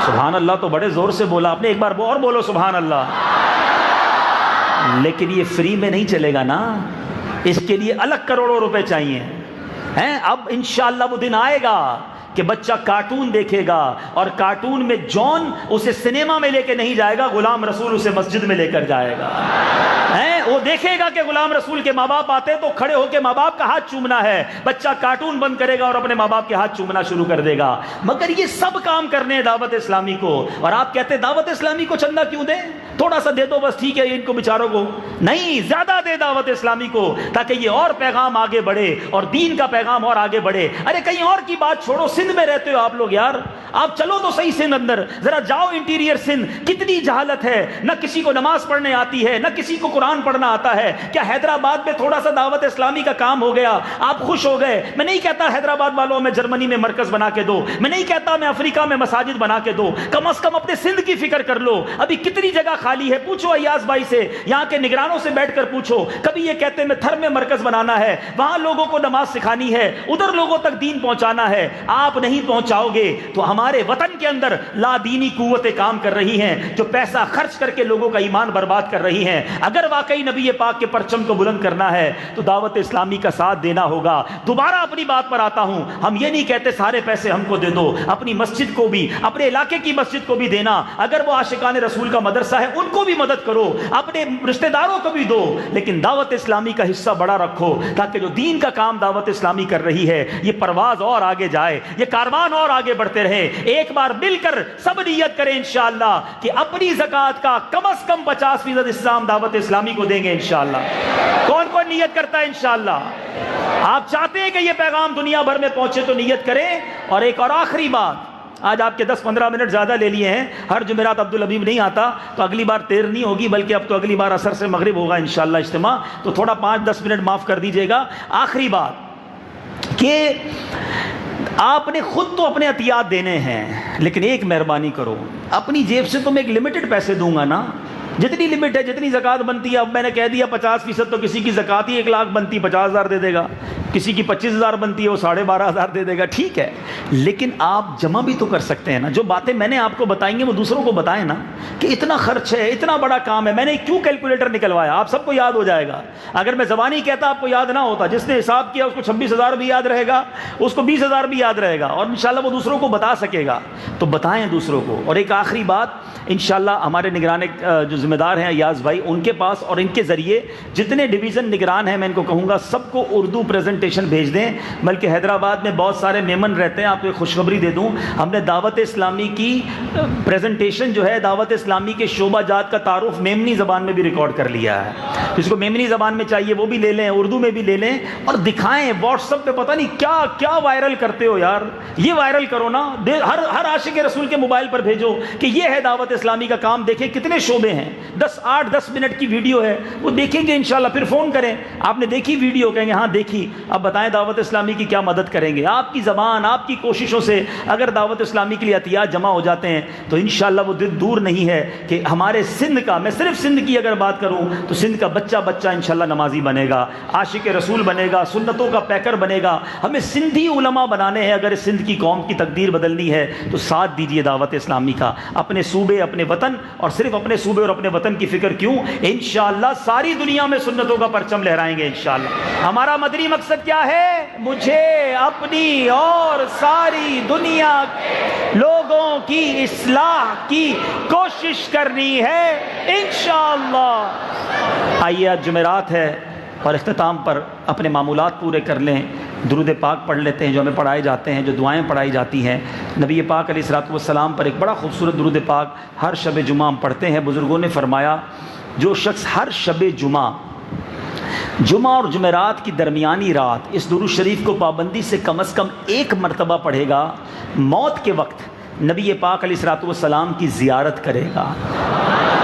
سبحان اللہ تو بڑے زور سے بولا آپ نے، ایک بار اور بولو سبحان اللہ۔ لیکن یہ فری میں نہیں چلے گا نا، اس کے لیے الگ کروڑوں روپے چاہیے ہیں. اب انشاءاللہ وہ دن آئے گا کہ بچہ کارٹون دیکھے گا اور کارٹون میں جون اسے سنیما میں لے کے نہیں جائے گا، غلام رسول اسے مسجد میں لے کر جائے گا. وہ دیکھے گا کہ غلام رسول کے ماں باپ آتے تو کھڑے ہو کے ماں باپ کا ہاتھ چومنا ہے. بچہ کارٹون بند کرے گا اور اپنے ماں باپ کے ہاتھ چومنا شروع کر دے گا. مگر یہ سب کام کرنے ہیں دعوت اسلامی کو. اور آپ کہتے ہیں دعوت اسلامی کو چندہ کیوں دیں؟ تھوڑا سا دے دو بس، ٹھیک ہے ان کو بیچاروں کو. نہیں، زیادہ دے دعوت اسلامی کو تاکہ یہ اور پیغام آگے بڑھے اور دین کا پیغام اور آگے بڑھے. ارے کہیں اور کی بات چھوڑو، سندھ میں رہتے ہو آپ لوگ یار، آپ چلو تو صحیح سندھ اندر، ذرا جاؤ انٹیریئر سندھ. کتنی جہالت ہے، نہ کسی کو نماز پڑھنے آتی ہے، نہ کسی کو قرآن پڑھنا آتا ہے. کیا حیدرآباد میں تھوڑا سا دعوت اسلامی کا کام ہو گیا آپ خوش ہو گئے؟ میں نہیں کہتا حیدرآباد والوں میں جرمنی میں مرکز بنا کے دو، میں نہیں کہتا میں افریقہ میں مساجد بنا کے دو. کم از کم اپنے سندھ کی فکر کر لو. ابھی کتنی جگہ خالی ہے، پوچھو ایاز بھائی سے، یہاں کے نگرانوں سے بیٹھ کر پوچھو. کبھی یہ کہتے ہیں میں تھر میں مرکز بنانا ہے، وہاں لوگوں کو نماز سکھانی ہے، ادھر لوگوں تک دین پہنچانا ہے. آپ نہیں پہنچاؤ گے تو ہمارے وطن کے اندر لا دینی قوتیں کام کر رہی ہیں جو پیسہ خرچ کر کے لوگوں کا ایمان برباد کر رہی ہیں. اگر واقعی نبی پاک کے پرچم کو بلند کرنا ہے تو دعوت اسلامی کا ساتھ دینا ہوگا. دوبارہ اپنی بات پر آتا ہوں، ہم یہ نہیں کہتے سارے پیسے ہم کو دے دو، اپنی مسجد کو بھی، اپنے علاقے کی مسجد کو بھی دینا. اگر وہ عاشقان رسول کا مدرسہ ہے ان کو بھی مدد کرو، اپنے رشتہ داروں کو بھی دو، لیکن دعوت اسلامی کا حصہ بڑا رکھو تاکہ جو دین کا کام دعوت اسلامی کر رہی ہے یہ پرواز اور آگے جائے، یہ کاروان اور آگے بڑھتے رہے. ایک بار مل کر سب نیت کریں انشاءاللہ کہ اپنی زکوٰۃ کا کم از کم 50% حصہ ہم دعوت اسلامی کو دیں گے انشاءاللہ. کون کون نیت کرتا ہے انشاءاللہ؟ آپ چاہتے ہیں کہ یہ پیغام دنیا بھر میں پہنچے تو نیت کریں. اور ایک اور آخری بات، آج آپ کے 10-15 منٹ زیادہ لے لیے ہیں. ہر جمعرات عبدالحبیب نہیں آتا تو اگلی بار دیر نہیں ہوگی، بلکہ اب تو اگلی بار عصر سے مغرب ہوگا انشاءاللہ اجتماع، تو تھوڑا 5-10 منٹ معاف کر دیجئے گا. آخری بات کہ آپ نے خود تو اپنے عطیات دینے ہیں، لیکن ایک مہربانی کرو، اپنی جیب سے تو میں ایک لمیٹڈ پیسے دوں گا نا، جتنی لمٹ ہے، جتنی زکوٰۃ بنتی ہے. اب میں نے کہہ دیا 50% تو کسی کی زکوٰۃ ہی 1 لاکھ بنتی 50,000 دے دے گا، کسی کی 25,000 بنتی ہے وہ 12,500 دے دے گا، ٹھیک ہے. لیکن آپ جمع بھی تو کر سکتے ہیں نا. جو باتیں میں نے آپ کو بتائیں گے وہ دوسروں کو بتائیں نا، کہ اتنا خرچ ہے، اتنا بڑا کام ہے. میں نے کیوں کیلکولیٹر نکلوایا؟ آپ سب کو یاد ہو جائے گا. اگر میں زبانی کہتا آپ کو یاد نہ ہوتا، جس نے حساب کیا اس کو 26,000 بھی یاد رہے گا، اس کو 20,000 بھی یاد رہے گا، اور انشاءاللہ وہ دوسروں کو بتا سکے گا. تو بتائیں دوسروں کو. اور ایک آخری بات، انشاءاللہ ہمارے نگران جو ذمہ دار ہیں ایاز بھائی، ان کے پاس اور ان کے ذریعے جتنے ڈویژن نگران ہیں میں ان کو کہوں گا سب کو اردو پریزنٹیشن بھیج دیں. بلکہ حیدرآباد میں بہت سارے میمن رہتے ہیں، آپ کو ایک خوشخبری دے دوں، ہم نے دعوت اسلامی کی پریزنٹیشن جو ہے، دعوت اسلامی کے شعبہ جات کا تعارف میمنی زبان میں بھی ریکارڈ کر لیا ہے. جس کو میمنی زبان میں چاہیے وہ بھی لے لیں، اردو میں بھی لے لیں اور دکھائیں. واٹس ایپ پہ پتہ نہیں کیا کیا وائرل کرتے ہو یار، یہ وائرل کرو نا، ہر عاشق رسول کے موبائل پر بھیجو کہ یہ ہے دعوت اسلامی کا کام. دیکھیں کتنے شعبے ہیں، 8-10 منٹ کی ویڈیو ہے، وہ دیکھیں گے انشاءاللہ. پھر فون کریں، آپ نے دیکھی ویڈیو؟ کہیں گے ہاں دیکھی. اب بتائیں دعوت اسلامی کی کیا مدد کریں گے. آپ کی زبان، آپ کی کوششوں سے اگر دعوت اسلامی کے لیے عطیات جمع ہو جاتے ہیں تو انشاءاللہ وہ دن دور نہیں ہے کہ ہمارے سندھ کا، میں صرف سندھ کی اگر بات کروں تو سندھ کا بچہ انشاءاللہ نمازی بنے گا، عاشق رسول بنے گا، سنتوں کا پیکر بنے گا. ہمیں سندھی علماء بنانے ہیں. اگر سندھ کی قوم کی تقدیر بدلنی ہے تو ساتھ دیجیے دعوت اسلامی کا. اپنے صوبے، اپنے وطن، اور صرف اپنے صوبے اور اپنے وطن کی فکر کیوں، انشاءاللہ ساری دنیا میں سنتوں کا پرچم لہرائیں گے انشاءاللہ. ہمارا مدنی مقصد کیا ہے؟ مجھے اپنی اور ساری دنیا لوگوں کی اصلاح کی کوشش کرنی ہے انشاءاللہ. آئیے آج جمعرات ہے اور اختتام پر اپنے معمولات پورے کر لیں. درود پاک پڑھ لیتے ہیں جو ہمیں پڑھائے جاتے ہیں، جو دعائیں پڑھائی جاتی ہیں. نبی پاک علیہ الصلوۃ والسلام پر ایک بڑا خوبصورت درود پاک ہر شب جمعہ ہم پڑھتے ہیں. بزرگوں نے فرمایا جو شخص ہر شب جمعہ اور جمعرات کی درمیانی رات اس درود شریف کو پابندی سے کم از کم 1 مرتبہ پڑھے گا، موت کے وقت نبی پاک علیہ الصلوۃ والسلام کی زیارت کرے گا.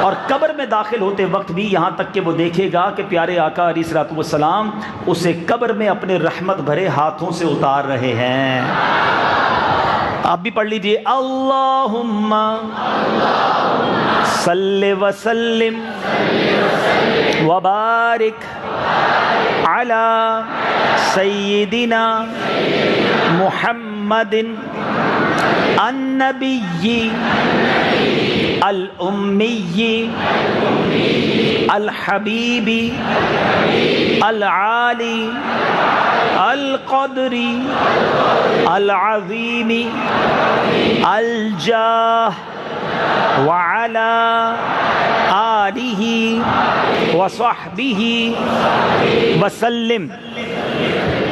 اور قبر میں داخل ہوتے وقت بھی یہاں تک کہ وہ دیکھے گا کہ پیارے آقا علیہ الصلوۃ والسلام اسے قبر میں اپنے رحمت بھرے ہاتھوں سے اتار رہے ہیں. آپ بھی پڑھ لیجئے، اللہم صلی وسلم وبارک علی سیدنا محمد النبی الأمي الحبيب العالي القدر العظيم الجاه وعلى آلہ وصحبہ وسلم۔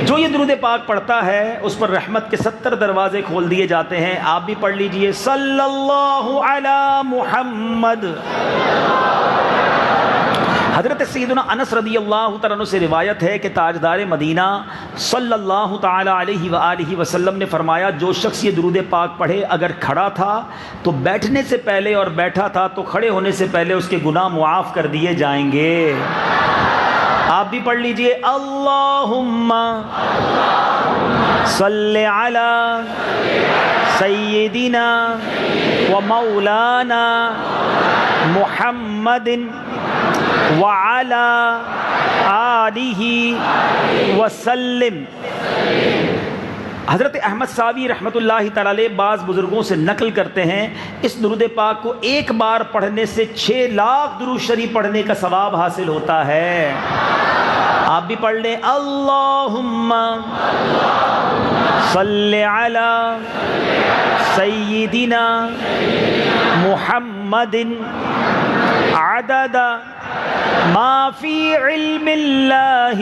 جو یہ درود پاک پڑھتا ہے اس پر رحمت کے 70 دروازے کھول دیے جاتے ہیں۔ آپ بھی پڑھ لیجئے، صلی اللہ علی محمد۔ حضرت سیدنا انس رضی اللہ تعالیٰ عنہ سے روایت ہے کہ تاجدار مدینہ صلی اللہ تعالیٰ علیہ وآلہ وسلم نے فرمایا، جو شخص یہ درود پاک پڑھے اگر کھڑا تھا تو بیٹھنے سے پہلے اور بیٹھا تھا تو کھڑے ہونے سے پہلے اس کے گناہ معاف کر دیے جائیں گے۔ آپ بھی پڑھ لیجئے، اللہم صلی علی سیدنا و مولانا محمد وعلی آلہ وسلم۔ حضرت احمد ساوی رحمۃ اللہ تعالی علیہ بعض بزرگوں سے نقل کرتے ہیں، اس درود پاک کو ایک بار پڑھنے سے 6 لاکھ درود شریف پڑھنے کا ثواب حاصل ہوتا ہے۔ آپ بھی پڑھ لیں، اللہم صلی علی سیدنا محمد عدد ما فی علم اللہ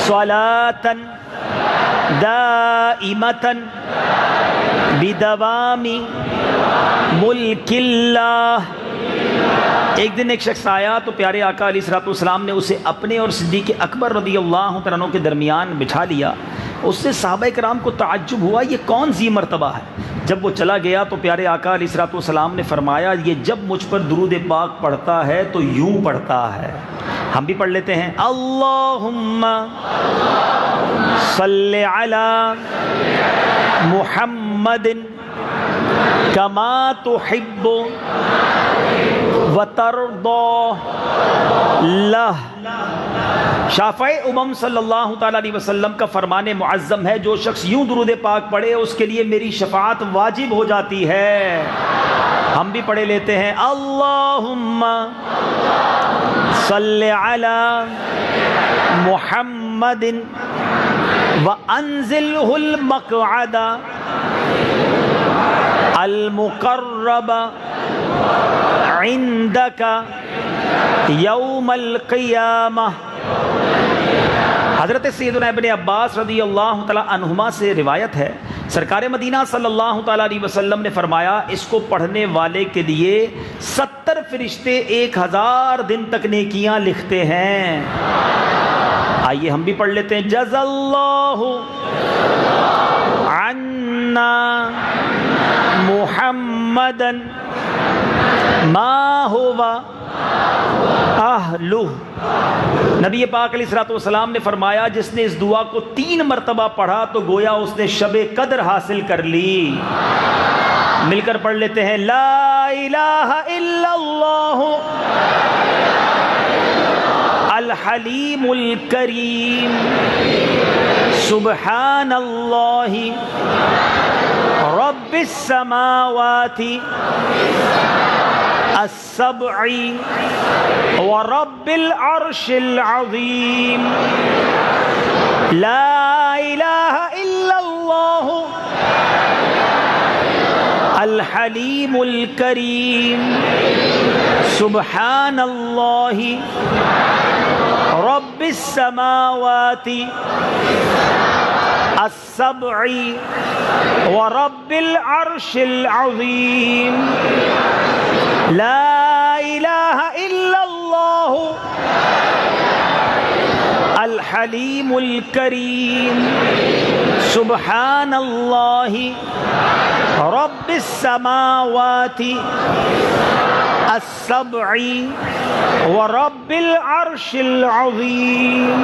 صلاۃ دائمۃ بدوام ملک اللہ۔ ایک دن ایک شخص آیا تو پیارے آقا علیہ الصلوۃ والسلام نے اسے اپنے اور صدیق اکبر رضی اللہ تعالیٰ عنہ کے درمیان بٹھا لیا۔ اس سے صحابہ کرام کو تعجب ہوا، یہ کون سی مرتبہ ہے؟ جب وہ چلا گیا تو پیارے آقا علیہ الصلوۃ والسلام نے فرمایا، یہ جب مجھ پر درود پاک پڑھتا ہے تو یوں پڑھتا ہے۔ ہم بھی پڑھ لیتے ہیں، اللہم صلی علی محمد کما تحب وترضى لہ۔ شافع امم صلی اللہ تعالیٰ علیہ وسلم کا فرمان معظم ہے، جو شخص یوں درود پاک پڑھے اس کے لیے میری شفاعت واجب ہو جاتی ہے۔ ہم بھی پڑھے لیتے ہیں، اللہم صلی علی محمد وانزلہ المقعد المقرب عندک یوم القیامہ۔ حضرت سیدنا ابن عباس رضی اللہ تعالی عنہما سے روایت ہے، سرکار مدینہ صلی اللہ تعالی علیہ وسلم نے فرمایا، اس کو پڑھنے والے کے لیے 70 فرشتے 1000 دن تک نیکیاں لکھتے ہیں۔ آئیے ہم بھی پڑھ لیتے ہیں، جزا اللہ عنا محمدا ما ہوا اہلہ۔ نبی پاک علیہ الصلوۃ والسلام نے فرمایا، جس نے اس دعا کو 3 مرتبہ پڑھا تو گویا اس نے شب قدر حاصل کر لی۔ مل کر پڑھ لیتے ہیں، لا الہ الا اللہ الحلیم الکریم سبحان اللہ رب السماوات السبع ورب العرش العظیم لا الہ الا اللہ الحلیم الکریم سبحان اللہ رب السماوات السبع ورب العرش العظیم لا الہ الا اللہ الحلیم الکریم سبحان اللہ رب السماوات السبع ورب العرش العظیم۔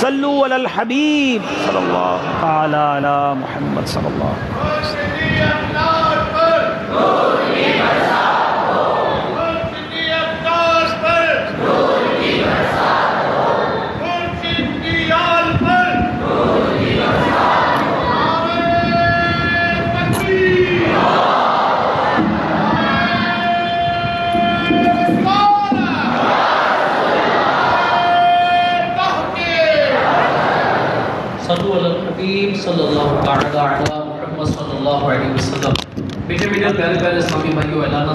صلو علی الحبیب صلی اللہ تعالی علی محمد صلی اللہ علیہ وسلم۔ اللہ صلی اللہ تعالی علی محمد صلی اللہ علیہ وسلم۔ میٹھے میٹھے پیارے پیارے اسلامی بھائیو، اعلانہ